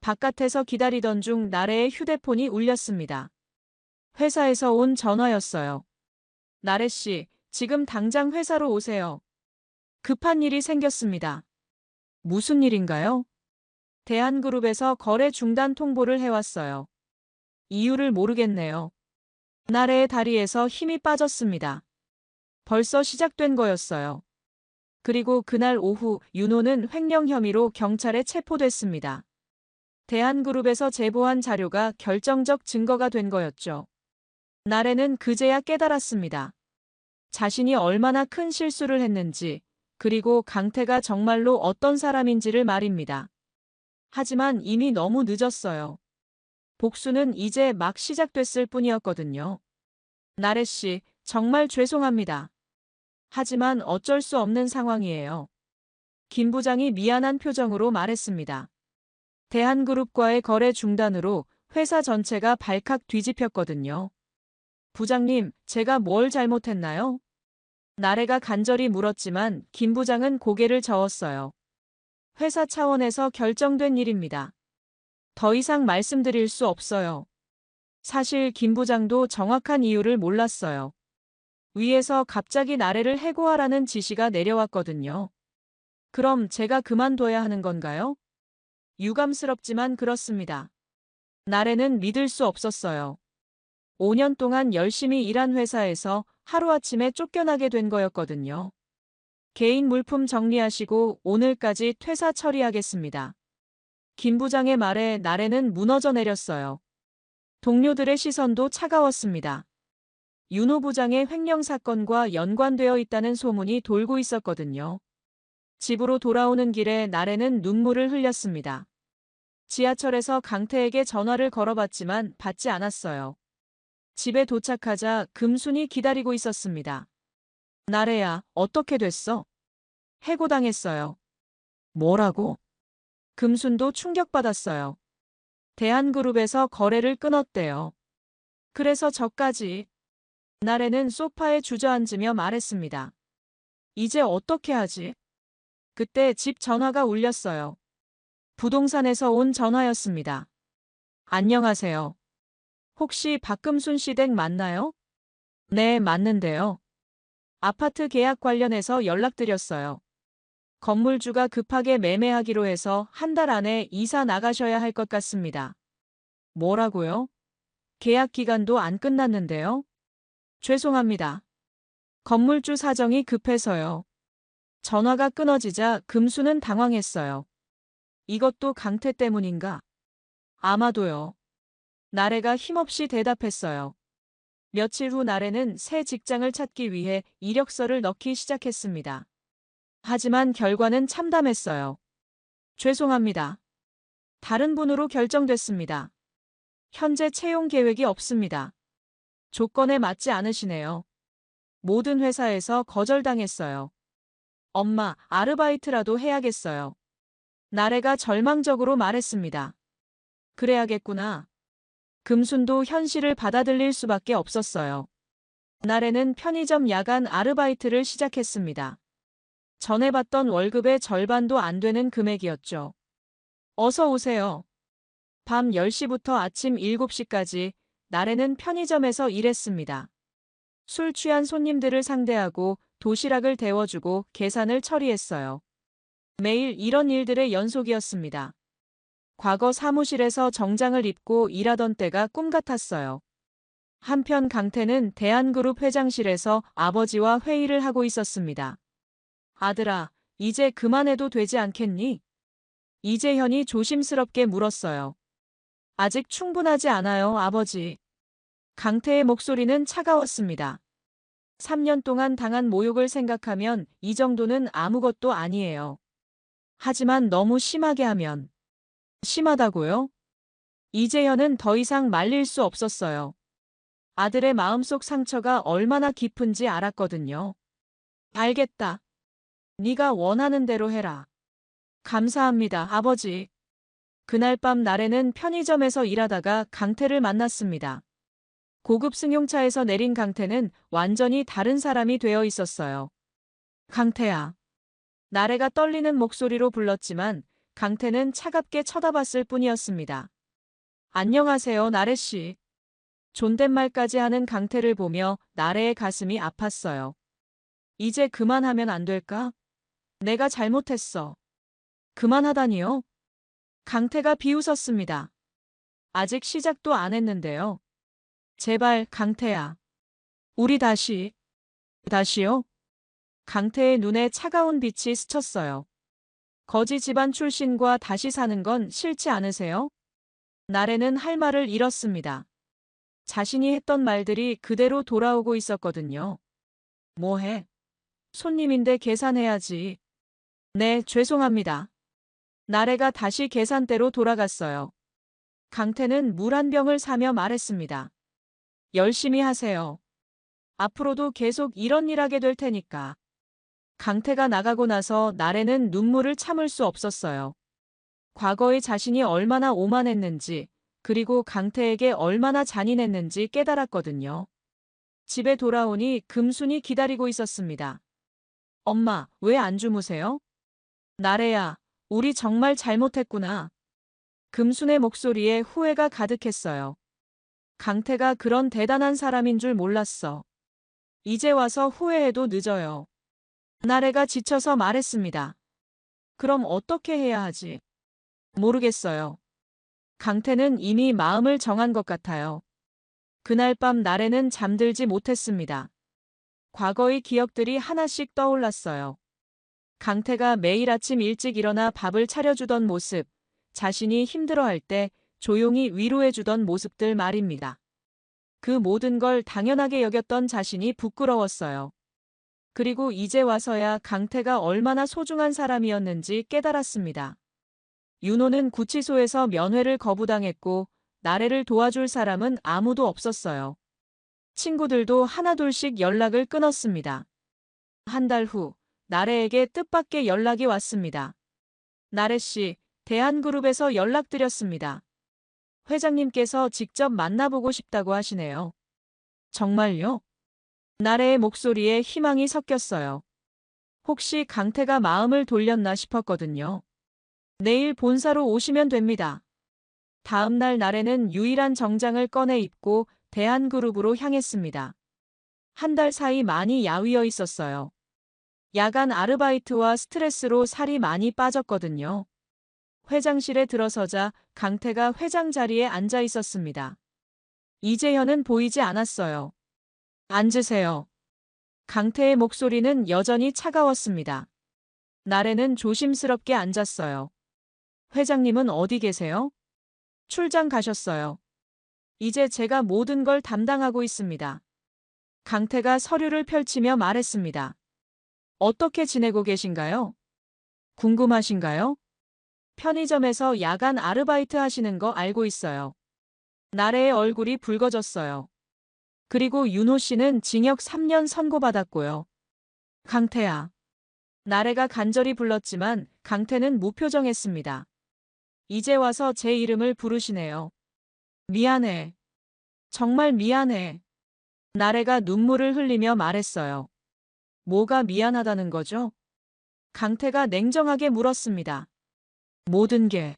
바깥에서 기다리던 중 나래의 휴대폰이 울렸습니다. 회사에서 온 전화였어요. 나래씨, 지금 당장 회사로 오세요. 급한 일이 생겼습니다. 무슨 일인가요? 대한그룹에서 거래 중단 통보를 해왔어요. 이유를 모르겠네요. 나래의 다리에서 힘이 빠졌습니다. 벌써 시작된 거였어요. 그리고 그날 오후 윤호는 횡령 혐의로 경찰에 체포됐습니다. 대한그룹에서 제보한 자료가 결정적 증거가 된 거였죠. 나래는 그제야 깨달았습니다. 자신이 얼마나 큰 실수를 했는지, 그리고 강태가 정말로 어떤 사람인지를 말입니다. 하지만 이미 너무 늦었어요. 복수는 이제 막 시작됐을 뿐이었거든요. 나래씨, 정말 죄송합니다. 하지만 어쩔 수 없는 상황이에요. 김 부장이 미안한 표정으로 말했습니다. 대한그룹과의 거래 중단으로 회사 전체가 발칵 뒤집혔거든요. 부장님, 제가 뭘 잘못했나요? 나래가 간절히 물었지만 김 부장은 고개를 저었어요. 회사 차원에서 결정된 일입니다. 더 이상 말씀드릴 수 없어요. 사실 김 부장도 정확한 이유를 몰랐어요. 위에서 갑자기 나래를 해고하라는 지시가 내려왔거든요. 그럼 제가 그만둬야 하는 건가요? 유감스럽지만 그렇습니다. 나래는 믿을 수 없었어요. 5년 동안 열심히 일한 회사에서 하루아침에 쫓겨나게 된 거였거든요. 개인 물품 정리하시고 오늘까지 퇴사 처리하겠습니다. 김 부장의 말에 나래는 무너져 내렸어요. 동료들의 시선도 차가웠습니다. 윤호 부장의 횡령 사건과 연관되어 있다는 소문이 돌고 있었거든요. 집으로 돌아오는 길에 나래는 눈물을 흘렸습니다. 지하철에서 강태에게 전화를 걸어봤지만 받지 않았어요. 집에 도착하자 금순이 기다리고 있었습니다. 나래야, 어떻게 됐어? 해고당했어요. 뭐라고? 금순도 충격받았어요. 대한그룹에서 거래를 끊었대요. 그래서 저까지. 나래는 소파에 주저앉으며 말했습니다. 이제 어떻게 하지? 그때 집 전화가 울렸어요. 부동산에서 온 전화였습니다. 안녕하세요. 혹시 박금순 씨 댁 맞나요? 네, 맞는데요. 아파트 계약 관련해서 연락드렸어요. 건물주가 급하게 매매하기로 해서 한 달 안에 이사 나가셔야 할 것 같습니다. 뭐라고요? 계약 기간도 안 끝났는데요? 죄송합니다. 건물주 사정이 급해서요. 전화가 끊어지자 금수는 당황했어요. 이것도 강태 때문인가? 아마도요. 나래가 힘없이 대답했어요. 며칠 후 나래는 새 직장을 찾기 위해 이력서를 넣기 시작했습니다. 하지만 결과는 참담했어요. 죄송합니다. 다른 분으로 결정됐습니다. 현재 채용 계획이 없습니다. 조건에 맞지 않으시네요. 모든 회사에서 거절당했어요. 엄마, 아르바이트라도 해야겠어요. 나래가 절망적으로 말했습니다. 그래야겠구나. 금순도 현실을 받아들일 수밖에 없었어요. 나래는 편의점 야간 아르바이트를 시작했습니다. 전에 받던 월급의 절반도 안 되는 금액이었죠. 어서 오세요. 밤 10시부터 아침 7시까지 나래는 편의점에서 일했습니다. 술 취한 손님들을 상대하고 도시락을 데워주고 계산을 처리했어요. 매일 이런 일들의 연속이었습니다. 과거 사무실에서 정장을 입고 일하던 때가 꿈 같았어요. 한편 강태는 대한그룹 회장실에서 아버지와 회의를 하고 있었습니다. 아들아, 이제 그만해도 되지 않겠니? 이재현이 조심스럽게 물었어요. 아직 충분하지 않아요, 아버지. 강태의 목소리는 차가웠습니다. 3년 동안 당한 모욕을 생각하면 이 정도는 아무것도 아니에요. 하지만 너무 심하게 하면. 심하다고요? 이재현은 더 이상 말릴 수 없었어요. 아들의 마음속 상처가 얼마나 깊은지 알았거든요. 알겠다. 네가 원하는 대로 해라. 감사합니다, 아버지. 그날 밤 나래는 편의점에서 일하다가 강태를 만났습니다. 고급 승용차에서 내린 강태는 완전히 다른 사람이 되어 있었어요. 강태야. 나래가 떨리는 목소리로 불렀지만 강태는 차갑게 쳐다봤을 뿐이었습니다. 안녕하세요, 나래씨. 존댓말까지 하는 강태를 보며 나래의 가슴이 아팠어요. 이제 그만하면 안 될까? 내가 잘못했어. 그만하다니요? 강태가 비웃었습니다. 아직 시작도 안 했는데요. 제발, 강태야. 우리 다시요? 강태의 눈에 차가운 빛이 스쳤어요. 거지 집안 출신과 다시 사는 건 싫지 않으세요? 나래는 할 말을 잃었습니다. 자신이 했던 말들이 그대로 돌아오고 있었거든요. 뭐해? 손님인데 계산해야지. 네, 죄송합니다. 나래가 다시 계산대로 돌아갔어요. 강태는 물 한 병을 사며 말했습니다. 열심히 하세요. 앞으로도 계속 이런 일 하게 될 테니까. 강태가 나가고 나서 나래는 눈물을 참을 수 없었어요. 과거의 자신이 얼마나 오만했는지, 그리고 강태에게 얼마나 잔인했는지 깨달았거든요. 집에 돌아오니 금순이 기다리고 있었습니다. 엄마, 왜 안 주무세요? 나래야, 우리 정말 잘못했구나. 금순의 목소리에 후회가 가득했어요. 강태가 그런 대단한 사람인 줄 몰랐어. 이제 와서 후회해도 늦어요. 나래가 지쳐서 말했습니다. 그럼 어떻게 해야 하지? 모르겠어요. 강태는 이미 마음을 정한 것 같아요. 그날 밤 나래는 잠들지 못했습니다. 과거의 기억들이 하나씩 떠올랐어요. 강태가 매일 아침 일찍 일어나 밥을 차려주던 모습, 자신이 힘들어할 때 조용히 위로해주던 모습들 말입니다. 그 모든 걸 당연하게 여겼던 자신이 부끄러웠어요. 그리고 이제 와서야 강태가 얼마나 소중한 사람이었는지 깨달았습니다. 윤호는 구치소에서 면회를 거부당했고 나래를 도와줄 사람은 아무도 없었어요. 친구들도 하나둘씩 연락을 끊었습니다. 한 달 후, 나래에게 뜻밖의 연락이 왔습니다. 나래 씨, 대한그룹에서 연락드렸습니다. 회장님께서 직접 만나보고 싶다고 하시네요. 정말요? 나래의 목소리에 희망이 섞였어요. 혹시 강태가 마음을 돌렸나 싶었거든요. 내일 본사로 오시면 됩니다. 다음 날 나래는 유일한 정장을 꺼내 입고 대한그룹으로 향했습니다. 한 달 사이 많이 야위어 있었어요. 야간 아르바이트와 스트레스로 살이 많이 빠졌거든요. 회장실에 들어서자 강태가 회장 자리에 앉아 있었습니다. 이재현은 보이지 않았어요. 앉으세요. 강태의 목소리는 여전히 차가웠습니다. 나래는 조심스럽게 앉았어요. 회장님은 어디 계세요? 출장 가셨어요. 이제 제가 모든 걸 담당하고 있습니다. 강태가 서류를 펼치며 말했습니다. 어떻게 지내고 계신가요? 궁금하신가요? 편의점에서 야간 아르바이트 하시는 거 알고 있어요. 나래의 얼굴이 붉어졌어요. 그리고 윤호 씨는 징역 3년 선고받았고요. 강태야. 나래가 간절히 불렀지만 강태는 무표정했습니다. 이제 와서 제 이름을 부르시네요. 미안해. 정말 미안해. 나래가 눈물을 흘리며 말했어요. 뭐가 미안하다는 거죠? 강태가 냉정하게 물었습니다. 모든 게.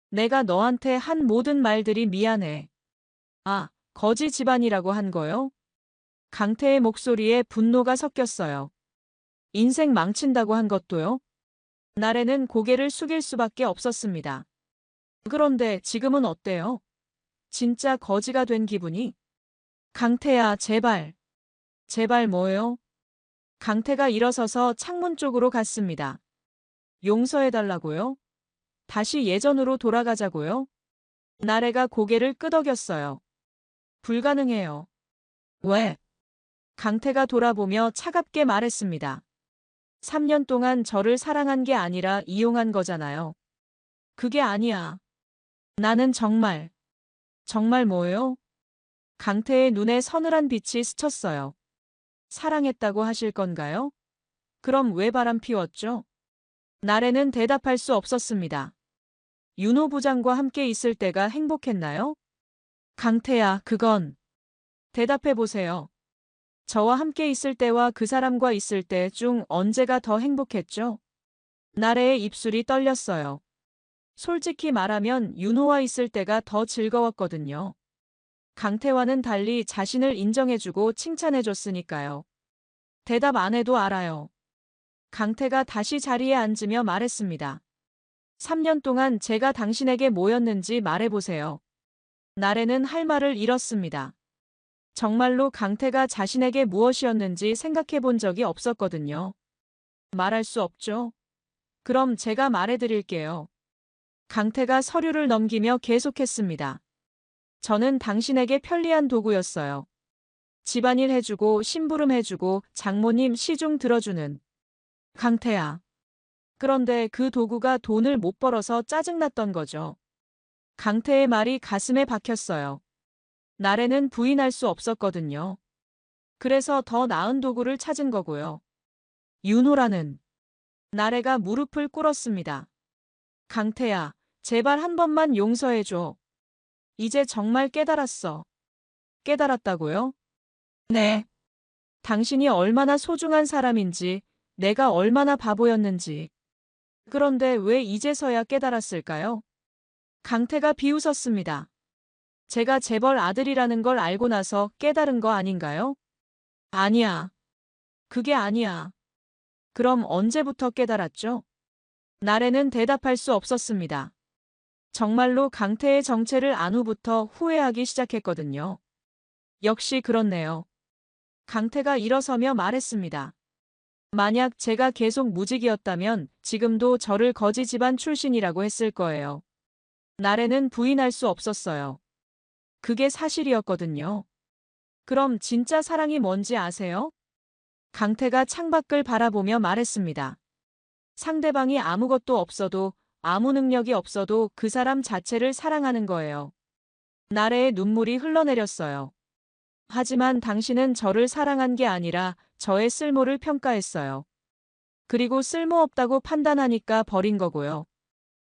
내가 너한테 한 모든 말들이 미안해. 아, 거지 집안이라고 한 거요? 강태의 목소리에 분노가 섞였어요. 인생 망친다고 한 것도요? 나래는 고개를 숙일 수밖에 없었습니다. 그런데 지금은 어때요? 진짜 거지가 된 기분이? 강태야, 제발. 제발 뭐요? 강태가 일어서서 창문 쪽으로 갔습니다. 용서해달라고요? 다시 예전으로 돌아가자고요? 나래가 고개를 끄덕였어요. 불가능해요. 왜? 강태가 돌아보며 차갑게 말했습니다. 3년 동안 저를 사랑한 게 아니라 이용한 거잖아요. 그게 아니야. 나는 정말 뭐요? 강태의 눈에 서늘한 빛이 스쳤어요. 사랑했다고 하실 건가요? 그럼 왜 바람 피웠죠? 나래는 대답할 수 없었습니다. 윤호 부장과 함께 있을 때가 행복했나요? 강태야, 그건. 대답해보세요. 저와 함께 있을 때와 그 사람과 있을 때 중 언제가 더 행복했죠? 나래의 입술이 떨렸어요. 솔직히 말하면 윤호와 있을 때가 더 즐거웠거든요. 강태와는 달리 자신을 인정해주고 칭찬해줬으니까요. 대답 안 해도 알아요. 강태가 다시 자리에 앉으며 말했습니다. 3년 동안 제가 당신에게 뭐였는지 말해보세요. 나래는 할 말을 잃었습니다. 정말로 강태가 자신에게 무엇이었는지 생각해 본 적이 없었거든요. 말할 수 없죠? 그럼 제가 말해드릴게요. 강태가 서류를 넘기며 계속했습니다. 저는 당신에게 편리한 도구였어요. 집안일 해주고 심부름 해주고 장모님 시중 들어주는. 강태야. 그런데 그 도구가 돈을 못 벌어서 짜증났던 거죠. 강태의 말이 가슴에 박혔어요. 나래는 부인할 수 없었거든요. 그래서 더 나은 도구를 찾은 거고요. 윤호라는. 나래가 무릎을 꿇었습니다. 강태야, 제발 한 번만 용서해줘. 이제 정말 깨달았어. 깨달았다고요? 네. 당신이 얼마나 소중한 사람인지, 내가 얼마나 바보였는지. 그런데 왜 이제서야 깨달았을까요? 강태가 비웃었습니다. 제가 재벌 아들이라는 걸 알고 나서 깨달은 거 아닌가요? 아니야. 그게 아니야. 그럼 언제부터 깨달았죠? 나래는 대답할 수 없었습니다. 정말로 강태의 정체를 안 후부터 후회하기 시작했거든요. 역시 그렇네요. 강태가 일어서며 말했습니다. 만약 제가 계속 무직이었다면 지금도 저를 거지 집안 출신이라고 했을 거예요. 나래는 부인할 수 없었어요. 그게 사실이었거든요. 그럼 진짜 사랑이 뭔지 아세요? 강태가 창밖을 바라보며 말했습니다. 상대방이 아무것도 없어도, 아무 능력이 없어도 그 사람 자체를 사랑하는 거예요. 나래의 눈물이 흘러내렸어요. 하지만 당신은 저를 사랑한 게 아니라 저의 쓸모를 평가했어요. 그리고 쓸모없다고 판단하니까 버린 거고요.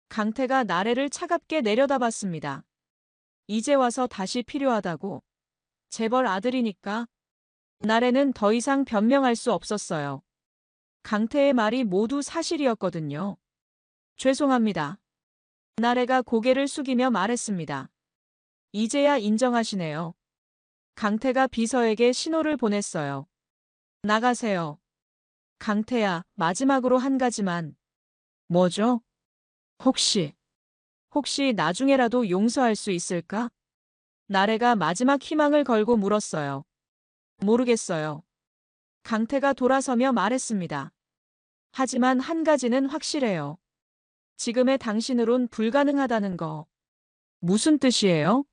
강태가 나래를 차갑게 내려다봤습니다. 이제 와서 다시 필요하다고. 재벌 아들이니까. 나래는 더 이상 변명할 수 없었어요. 강태의 말이 모두 사실이었거든요. 죄송합니다. 나래가 고개를 숙이며 말했습니다. 이제야 인정하시네요. 강태가 비서에게 신호를 보냈어요. 나가세요. 강태야, 마지막으로 한 가지만. 뭐죠? 혹시 나중에라도 용서할 수 있을까? 나래가 마지막 희망을 걸고 물었어요. 모르겠어요. 강태가 돌아서며 말했습니다. 하지만 한 가지는 확실해요. 지금의 당신으론 불가능하다는 거. 무슨 뜻이에요?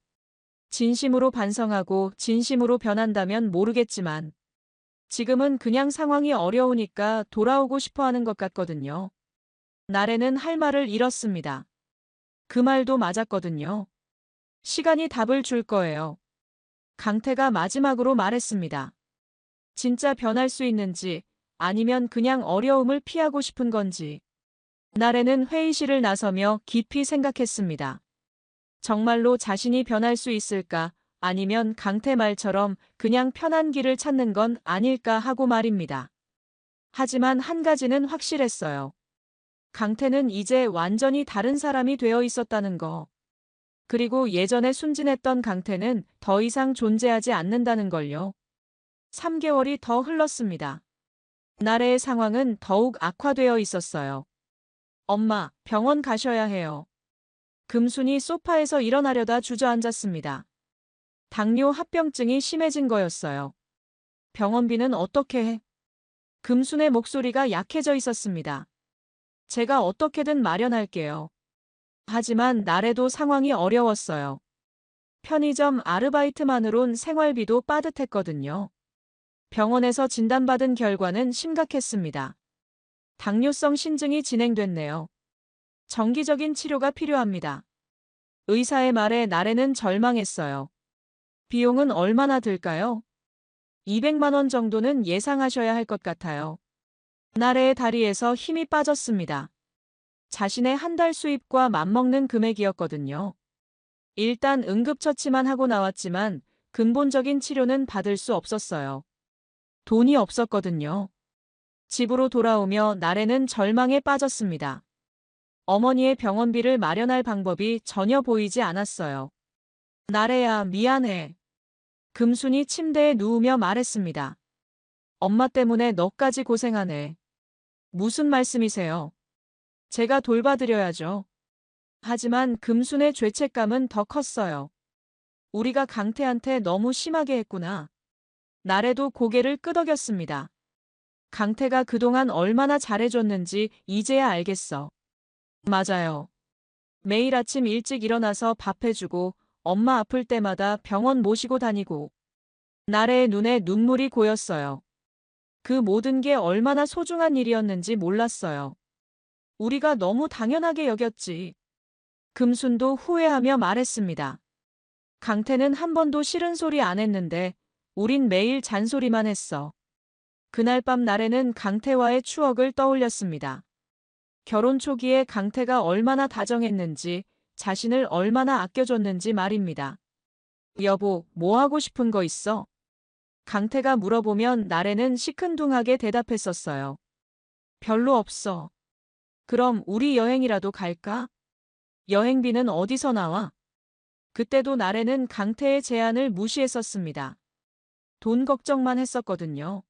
진심으로 반성하고 진심으로 변한다면 모르겠지만 지금은 그냥 상황이 어려우니까 돌아오고 싶어 하는 것 같거든요. 나래는 할 말을 잃었습니다. 그 말도 맞았거든요. 시간이 답을 줄 거예요. 강태가 마지막으로 말했습니다. 진짜 변할 수 있는지 아니면 그냥 어려움을 피하고 싶은 건지. 나래는 회의실을 나서며 깊이 생각했습니다. 정말로 자신이 변할 수 있을까 아니면 강태 말처럼 그냥 편한 길을 찾는 건 아닐까 하고 말입니다. 하지만 한 가지는 확실했어요. 강태는 이제 완전히 다른 사람이 되어 있었다는 거. 그리고 예전에 순진했던 강태는 더 이상 존재하지 않는다는 걸요. 3개월이 더 흘렀습니다. 나래의 상황은 더욱 악화되어 있었어요. 엄마, 병원 가셔야 해요. 금순이 소파에서 일어나려다 주저앉았습니다. 당뇨 합병증이 심해진 거였어요. 병원비는 어떻게 해? 금순의 목소리가 약해져 있었습니다. 제가 어떻게든 마련할게요. 하지만 나래도 상황이 어려웠어요. 편의점 아르바이트만으론 생활비도 빠듯했거든요. 병원에서 진단받은 결과는 심각했습니다. 당뇨성 신증이 진행됐네요. 정기적인 치료가 필요합니다. 의사의 말에 나래는 절망했어요. 비용은 얼마나 들까요? 200만 원 정도는 예상하셔야 할 것 같아요. 나래의 다리에서 힘이 빠졌습니다. 자신의 한 달 수입과 맞먹는 금액이었거든요. 일단 응급처치만 하고 나왔지만 근본적인 치료는 받을 수 없었어요. 돈이 없었거든요. 집으로 돌아오며 나래는 절망에 빠졌습니다. 어머니의 병원비를 마련할 방법이 전혀 보이지 않았어요. 나래야, 미안해. 금순이 침대에 누우며 말했습니다. 엄마 때문에 너까지 고생하네. 무슨 말씀이세요? 제가 돌봐드려야죠. 하지만 금순의 죄책감은 더 컸어요. 우리가 강태한테 너무 심하게 했구나. 나래도 고개를 끄덕였습니다. 강태가 그동안 얼마나 잘해줬는지 이제야 알겠어. 맞아요. 매일 아침 일찍 일어나서 밥 해주고 엄마 아플 때마다 병원 모시고 다니고. 나래의 눈에 눈물이 고였어요. 그 모든 게 얼마나 소중한 일이었는지 몰랐어요. 우리가 너무 당연하게 여겼지. 금순도 후회하며 말했습니다. 강태는 한 번도 싫은 소리 안 했는데 우린 매일 잔소리만 했어. 그날 밤 나래는 강태와의 추억을 떠올렸습니다. 결혼 초기에 강태가 얼마나 다정했는지, 자신을 얼마나 아껴줬는지 말입니다. 여보, 뭐 하고 싶은 거 있어? 강태가 물어보면 나래는 시큰둥하게 대답했었어요. 별로 없어. 그럼 우리 여행이라도 갈까? 여행비는 어디서 나와? 그때도 나래는 강태의 제안을 무시했었습니다. 돈 걱정만 했었거든요.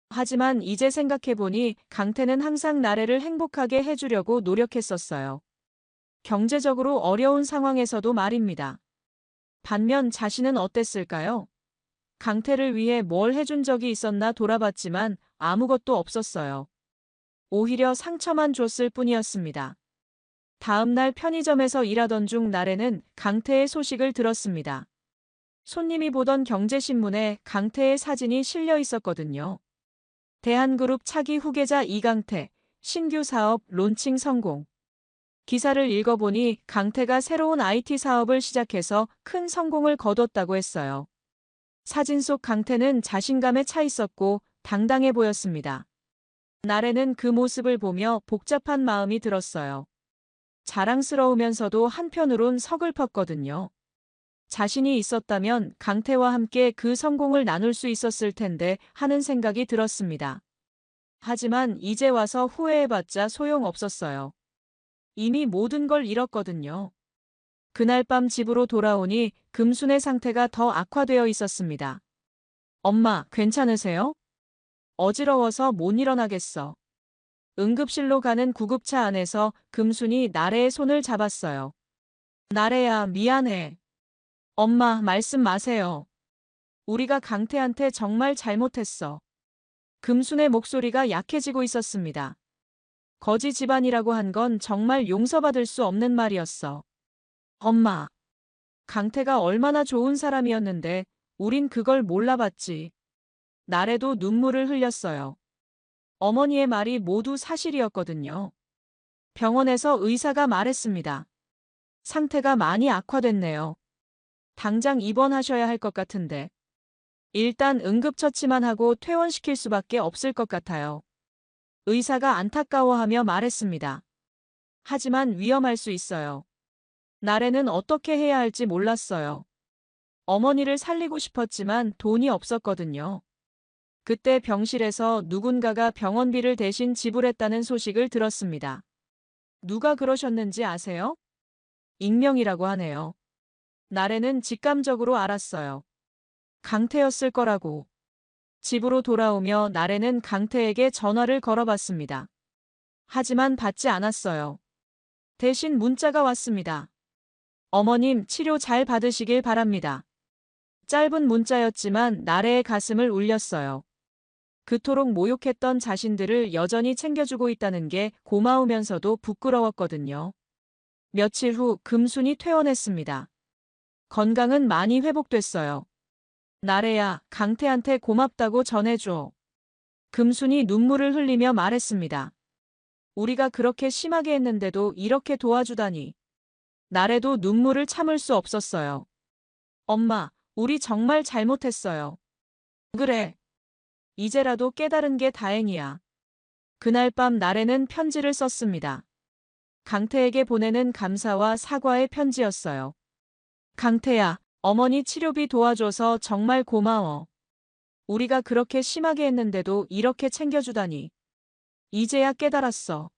하지만 이제 생각해보니 강태는 항상 나래를 행복하게 해주려고 노력했었어요. 경제적으로 어려운 상황에서도 말입니다. 반면 자신은 어땠을까요? 강태를 위해 뭘 해준 적이 있었나 돌아봤지만 아무것도 없었어요. 오히려 상처만 줬을 뿐이었습니다. 다음 날 편의점에서 일하던 중 나래는 강태의 소식을 들었습니다. 손님이 보던 경제신문에 강태의 사진이 실려 있었거든요. 대한그룹 차기 후계자 이강태, 신규 사업 론칭 성공. 기사를 읽어보니 강태가 새로운 IT 사업을 시작해서 큰 성공을 거뒀다고 했어요. 사진 속 강태는 자신감에 차 있었고 당당해 보였습니다. 나래는 그 모습을 보며 복잡한 마음이 들었어요. 자랑스러우면서도 한편으론 서글펐거든요. 자신이 있었다면 강태와 함께 그 성공을 나눌 수 있었을 텐데 하는 생각이 들었습니다. 하지만 이제 와서 후회해봤자 소용없었어요. 이미 모든 걸 잃었거든요. 그날 밤 집으로 돌아오니 금순의 상태가 더 악화되어 있었습니다. 엄마, 괜찮으세요? 어지러워서 못 일어나겠어. 응급실로 가는 구급차 안에서 금순이 나래의 손을 잡았어요. 나래야, 미안해. 엄마, 말씀 마세요. 우리가 강태한테 정말 잘못했어. 금순의 목소리가 약해지고 있었습니다. 거지 집안이라고 한 건 정말 용서받을 수 없는 말이었어. 엄마, 강태가 얼마나 좋은 사람이었는데 우린 그걸 몰라봤지. 나래도 눈물을 흘렸어요. 어머니의 말이 모두 사실이었거든요. 병원에서 의사가 말했습니다. 상태가 많이 악화됐네요. 당장 입원하셔야 할 것 같은데. 일단 응급처치만 하고 퇴원시킬 수밖에 없을 것 같아요. 의사가 안타까워하며 말했습니다. 하지만 위험할 수 있어요. 나래는 어떻게 해야 할지 몰랐어요. 어머니를 살리고 싶었지만 돈이 없었거든요. 그때 병실에서 누군가가 병원비를 대신 지불했다는 소식을 들었습니다. 누가 그러셨는지 아세요? 익명이라고 하네요. 나래는 직감적으로 알았어요. 강태였을 거라고. 집으로 돌아오며 나래는 강태에게 전화를 걸어봤습니다. 하지만 받지 않았어요. 대신 문자가 왔습니다. 어머님, 치료 잘 받으시길 바랍니다. 짧은 문자였지만 나래의 가슴을 울렸어요. 그토록 모욕했던 자신들을 여전히 챙겨주고 있다는 게 고마우면서도 부끄러웠거든요. 며칠 후 금순이 퇴원했습니다. 건강은 많이 회복됐어요. 나래야, 강태한테 고맙다고 전해줘. 금순이 눈물을 흘리며 말했습니다. 우리가 그렇게 심하게 했는데도 이렇게 도와주다니. 나래도 눈물을 참을 수 없었어요. 엄마, 우리 정말 잘못했어요. 그래. 이제라도 깨달은 게 다행이야. 그날 밤 나래는 편지를 썼습니다. 강태에게 보내는 감사와 사과의 편지였어요. 강태야, 어머니 치료비 도와줘서 정말 고마워. 우리가 그렇게 심하게 했는데도 이렇게 챙겨주다니. 이제야 깨달았어.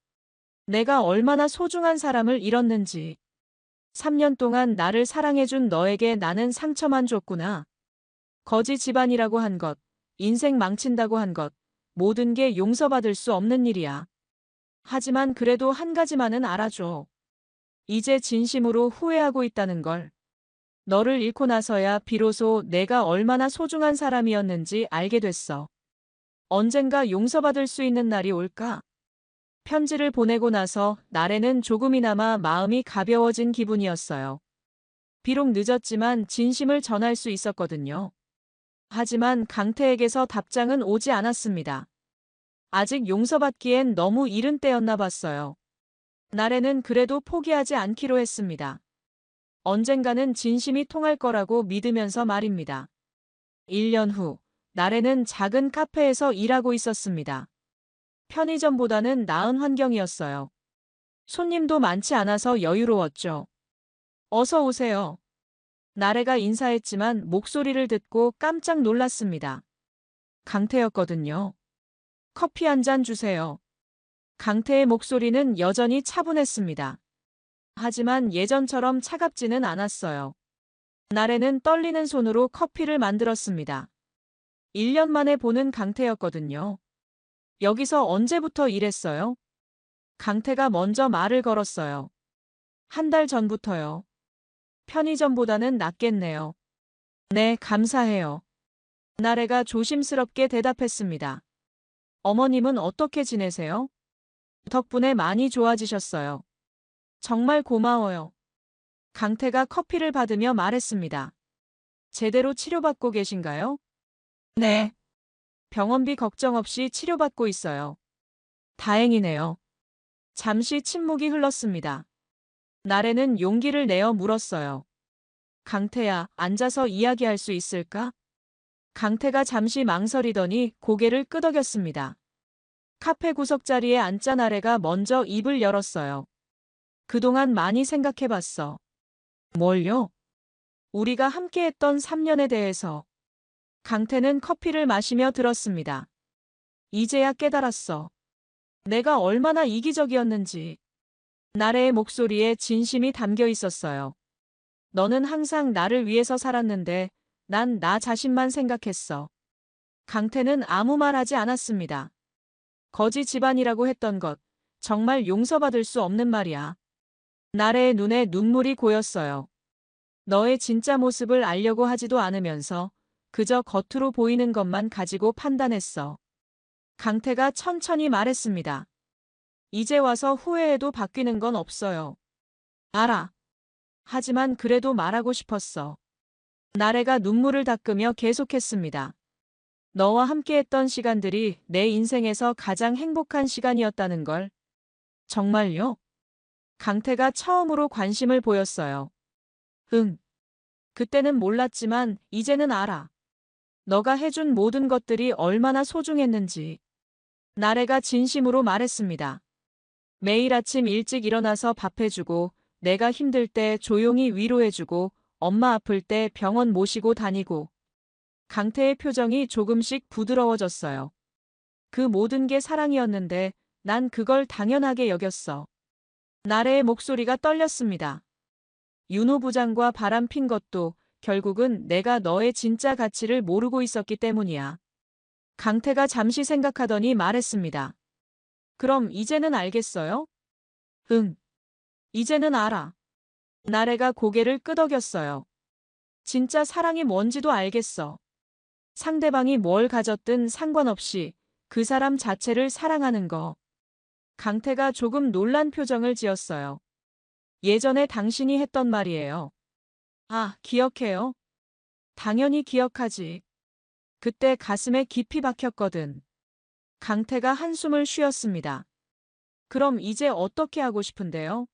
내가 얼마나 소중한 사람을 잃었는지. 3년 동안 나를 사랑해준 너에게 나는 상처만 줬구나. 거지 집안이라고 한 것, 인생 망친다고 한 것, 모든 게 용서받을 수 없는 일이야. 하지만 그래도 한 가지만은 알아줘. 이제 진심으로 후회하고 있다는 걸. 너를 잃고 나서야 비로소 내가 얼마나 소중한 사람이었는지 알게 됐어. 언젠가 용서받을 수 있는 날이 올까? 편지를 보내고 나서 나래는 조금이나마 마음이 가벼워진 기분이었어요. 비록 늦었지만 진심을 전할 수 있었거든요. 하지만 강태에게서 답장은 오지 않았습니다. 아직 용서받기엔 너무 이른 때였나 봤어요. 나래는 그래도 포기하지 않기로 했습니다. 언젠가는 진심이 통할 거라고 믿으면서 말입니다. 1년 후, 나래는 작은 카페에서 일하고 있었습니다. 편의점보다는 나은 환경이었어요. 손님도 많지 않아서 여유로웠죠. 어서 오세요. 나래가 인사했지만 목소리를 듣고 깜짝 놀랐습니다. 강태였거든요. 커피 한 잔 주세요. 강태의 목소리는 여전히 차분했습니다. 하지만 예전처럼 차갑지는 않았어요. 나래는 떨리는 손으로 커피를 만들었습니다. 1년 만에 보는 강태였거든요. 여기서 언제부터 일했어요? 강태가 먼저 말을 걸었어요. 한 달 전부터요. 편의점보다는 낫겠네요. 네, 감사해요. 나래가 조심스럽게 대답했습니다. 어머님은 어떻게 지내세요? 덕분에 많이 좋아지셨어요. 정말 고마워요. 강태가 커피를 받으며 말했습니다. 제대로 치료받고 계신가요? 네. 병원비 걱정 없이 치료받고 있어요. 다행이네요. 잠시 침묵이 흘렀습니다. 나래는 용기를 내어 물었어요. 강태야, 앉아서 이야기할 수 있을까? 강태가 잠시 망설이더니 고개를 끄덕였습니다. 카페 구석자리에 앉자 나래가 먼저 입을 열었어요. 그동안 많이 생각해봤어. 뭘요? 우리가 함께했던 3년에 대해서. 강태는 커피를 마시며 들었습니다. 이제야 깨달았어. 내가 얼마나 이기적이었는지. 나래의 목소리에 진심이 담겨 있었어요. 너는 항상 나를 위해서 살았는데 난 나 자신만 생각했어. 강태는 아무 말 하지 않았습니다. 거지 집안이라고 했던 것, 정말 용서받을 수 없는 말이야. 나래의 눈에 눈물이 고였어요. 너의 진짜 모습을 알려고 하지도 않으면서 그저 겉으로 보이는 것만 가지고 판단했어. 강태가 천천히 말했습니다. 이제 와서 후회해도 바뀌는 건 없어요. 알아. 하지만 그래도 말하고 싶었어. 나래가 눈물을 닦으며 계속했습니다. 너와 함께했던 시간들이 내 인생에서 가장 행복한 시간이었다는 걸. 정말요? 강태가 처음으로 관심을 보였어요. 응. 그때는 몰랐지만 이제는 알아. 너가 해준 모든 것들이 얼마나 소중했는지. 나래가 진심으로 말했습니다. 매일 아침 일찍 일어나서 밥 해주고, 내가 힘들 때 조용히 위로해주고, 엄마 아플 때 병원 모시고 다니고. 강태의 표정이 조금씩 부드러워졌어요. 그 모든 게 사랑이었는데 난 그걸 당연하게 여겼어. 나래의 목소리가 떨렸습니다. 윤호 부장과 바람핀 것도 결국은 내가 너의 진짜 가치를 모르고 있었기 때문이야. 강태가 잠시 생각하더니 말했습니다. 그럼 이제는 알겠어요? 응. 이제는 알아. 나래가 고개를 끄덕였어요. 진짜 사랑이 뭔지도 알겠어. 상대방이 뭘 가졌든 상관없이 그 사람 자체를 사랑하는 거. 강태가 조금 놀란 표정을 지었어요. 예전에 당신이 했던 말이에요. 아, 기억해요? 당연히 기억하지. 그때 가슴에 깊이 박혔거든. 강태가 한숨을 쉬었습니다. 그럼 이제 어떻게 하고 싶은데요?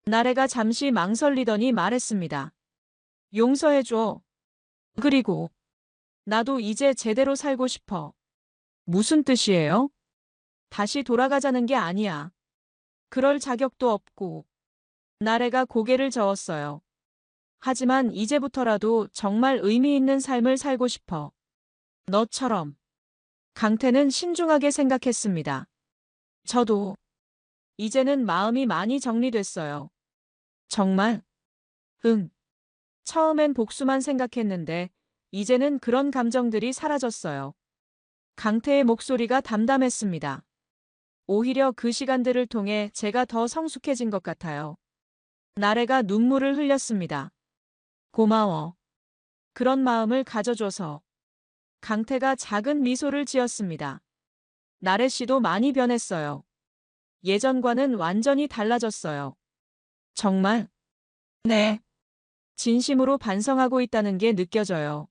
나래가 잠시 망설이더니 말했습니다. 용서해줘. 그리고 나도 이제 제대로 살고 싶어. 무슨 뜻이에요? 다시 돌아가자는 게 아니야. 그럴 자격도 없고. 나래가 고개를 저었어요. 하지만 이제부터라도 정말 의미 있는 삶을 살고 싶어. 너처럼. 강태는 신중하게 생각했습니다. 저도. 이제는 마음이 많이 정리됐어요. 정말? 응. 처음엔 복수만 생각했는데 이제는 그런 감정들이 사라졌어요. 강태의 목소리가 담담했습니다. 오히려 그 시간들을 통해 제가 더 성숙해진 것 같아요. 나래가 눈물을 흘렸습니다. 고마워. 그런 마음을 가져줘서. 강태가 작은 미소를 지었습니다. 나래 씨도 많이 변했어요. 예전과는 완전히 달라졌어요. 정말? 네. 진심으로 반성하고 있다는 게 느껴져요.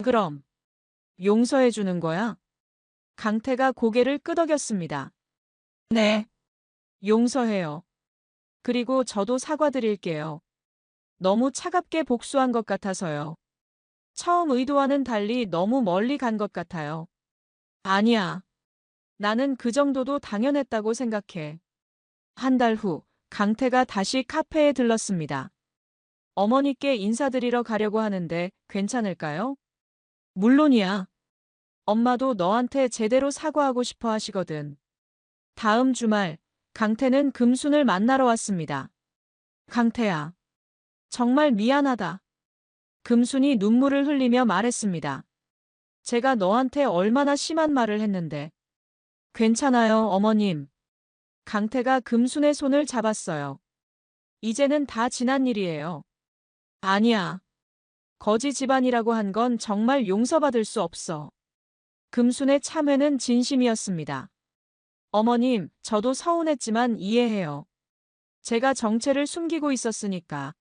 그럼 용서해 주는 거야? 강태가 고개를 끄덕였습니다. 네. 용서해요. 그리고 저도 사과드릴게요. 너무 차갑게 복수한 것 같아서요. 처음 의도와는 달리 너무 멀리 간 것 같아요. 아니야. 나는 그 정도도 당연했다고 생각해. 한 달 후, 강태가 다시 카페에 들렀습니다. 어머니께 인사드리러 가려고 하는데 괜찮을까요? 물론이야. 엄마도 너한테 제대로 사과하고 싶어 하시거든. 다음 주말, 강태는 금순을 만나러 왔습니다. 강태야. 정말 미안하다. 금순이 눈물을 흘리며 말했습니다. 제가 너한테 얼마나 심한 말을 했는데. 괜찮아요, 어머님. 강태가 금순의 손을 잡았어요. 이제는 다 지난 일이에요. 아니야. 거지 집안이라고 한 건 정말 용서받을 수 없어. 금순의 참회는 진심이었습니다. 어머님, 저도 서운했지만 이해해요. 제가 정체를 숨기고 있었으니까.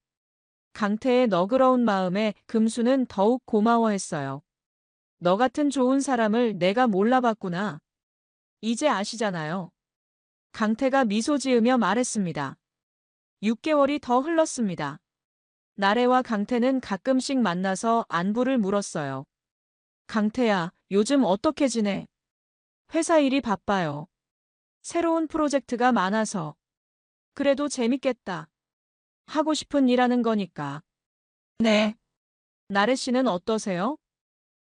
강태의 너그러운 마음에 금수는 더욱 고마워했어요. 너 같은 좋은 사람을 내가 몰라봤구나. 이제 아시잖아요. 강태가 미소 지으며 말했습니다. 6개월이 더 흘렀습니다. 나래와 강태는 가끔씩 만나서 안부를 물었어요. 강태야, 요즘 어떻게 지내? 회사 일이 바빠요. 새로운 프로젝트가 많아서. 그래도 재밌겠다. 하고 싶은 일 하는 거니까. 네. 나래 씨는 어떠세요?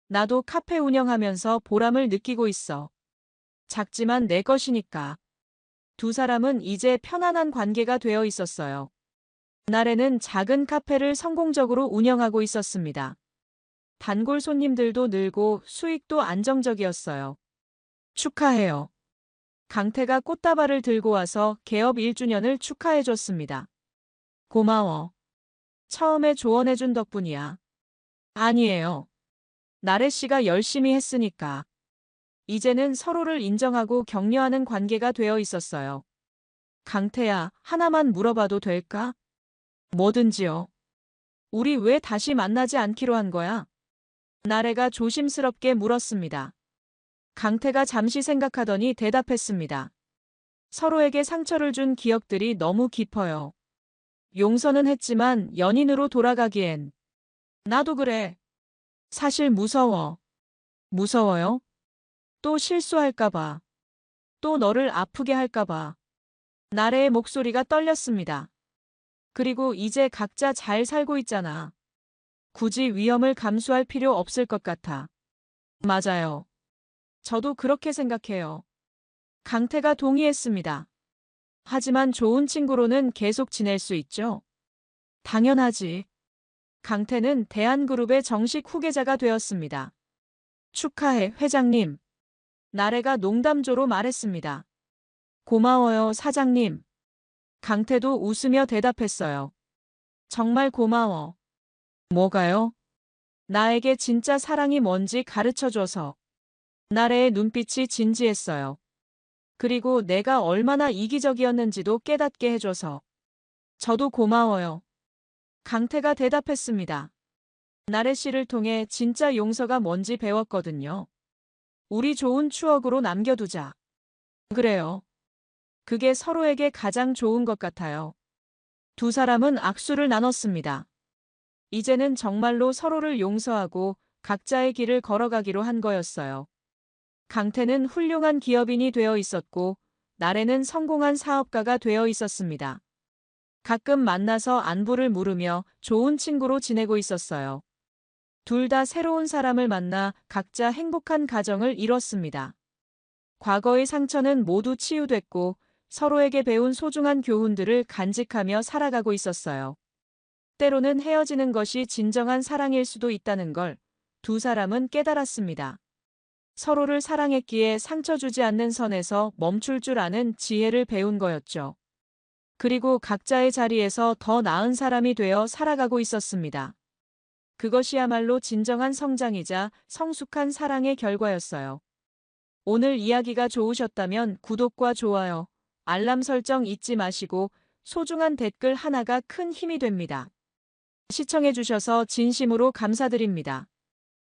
나도 카페 운영하면서 보람을 느끼고 있어. 작지만 내 것이니까. 두 사람은 이제 편안한 관계가 되어 있었어요. 나래는 작은 카페를 성공적으로 운영하고 있었습니다. 단골 손님들도 늘고 수익도 안정적이었어요. 축하해요. 강태가 꽃다발을 들고 와서 개업 1주년을 축하해줬습니다. 고마워. 처음에 조언해준 덕분이야. 아니에요. 나래 씨가 열심히 했으니까. 이제는 서로를 인정하고 격려하는 관계가 되어 있었어요. 강태야, 하나만 물어봐도 될까? 뭐든지요. 우리 왜 다시 만나지 않기로 한 거야? 나래가 조심스럽게 물었습니다. 강태가 잠시 생각하더니 대답했습니다. 서로에게 상처를 준 기억들이 너무 깊어요. 용서는 했지만 연인으로 돌아가기엔. 나도 그래. 사실 무서워. 무서워요? 또 실수할까봐. 또 너를 아프게 할까봐. 나래의 목소리가 떨렸습니다. 그리고 이제 각자 잘 살고 있잖아. 굳이 위험을 감수할 필요 없을 것 같아. 맞아요. 저도 그렇게 생각해요. 강태가 동의했습니다. 하지만 좋은 친구로는 계속 지낼 수 있죠? 당연하지. 강태는 대한그룹의 정식 후계자가 되었습니다. 축하해, 회장님. 나래가 농담조로 말했습니다. 고마워요, 사장님. 강태도 웃으며 대답했어요. 정말 고마워. 뭐가요? 나에게 진짜 사랑이 뭔지 가르쳐줘서. 나래의 눈빛이 진지했어요. 그리고 내가 얼마나 이기적이었는지도 깨닫게 해줘서. 저도 고마워요. 강태가 대답했습니다. 나래 씨를 통해 진짜 용서가 뭔지 배웠거든요. 우리 좋은 추억으로 남겨두자. 그래요. 그게 서로에게 가장 좋은 것 같아요. 두 사람은 악수를 나눴습니다. 이제는 정말로 서로를 용서하고 각자의 길을 걸어가기로 한 거였어요. 강태는 훌륭한 기업인이 되어 있었고, 나래는 성공한 사업가가 되어 있었습니다. 가끔 만나서 안부를 물으며 좋은 친구로 지내고 있었어요. 둘 다 새로운 사람을 만나 각자 행복한 가정을 이뤘습니다. 과거의 상처는 모두 치유됐고 서로에게 배운 소중한 교훈들을 간직하며 살아가고 있었어요. 때로는 헤어지는 것이 진정한 사랑일 수도 있다는 걸 두 사람은 깨달았습니다. 서로를 사랑했기에 상처 주지 않는 선에서 멈출 줄 아는 지혜를 배운 거였죠. 그리고 각자의 자리에서 더 나은 사람이 되어 살아가고 있었습니다. 그것이야말로 진정한 성장이자 성숙한 사랑의 결과였어요. 오늘 이야기가 좋으셨다면 구독과 좋아요, 알람 설정 잊지 마시고 소중한 댓글 하나가 큰 힘이 됩니다. 시청해주셔서 진심으로 감사드립니다.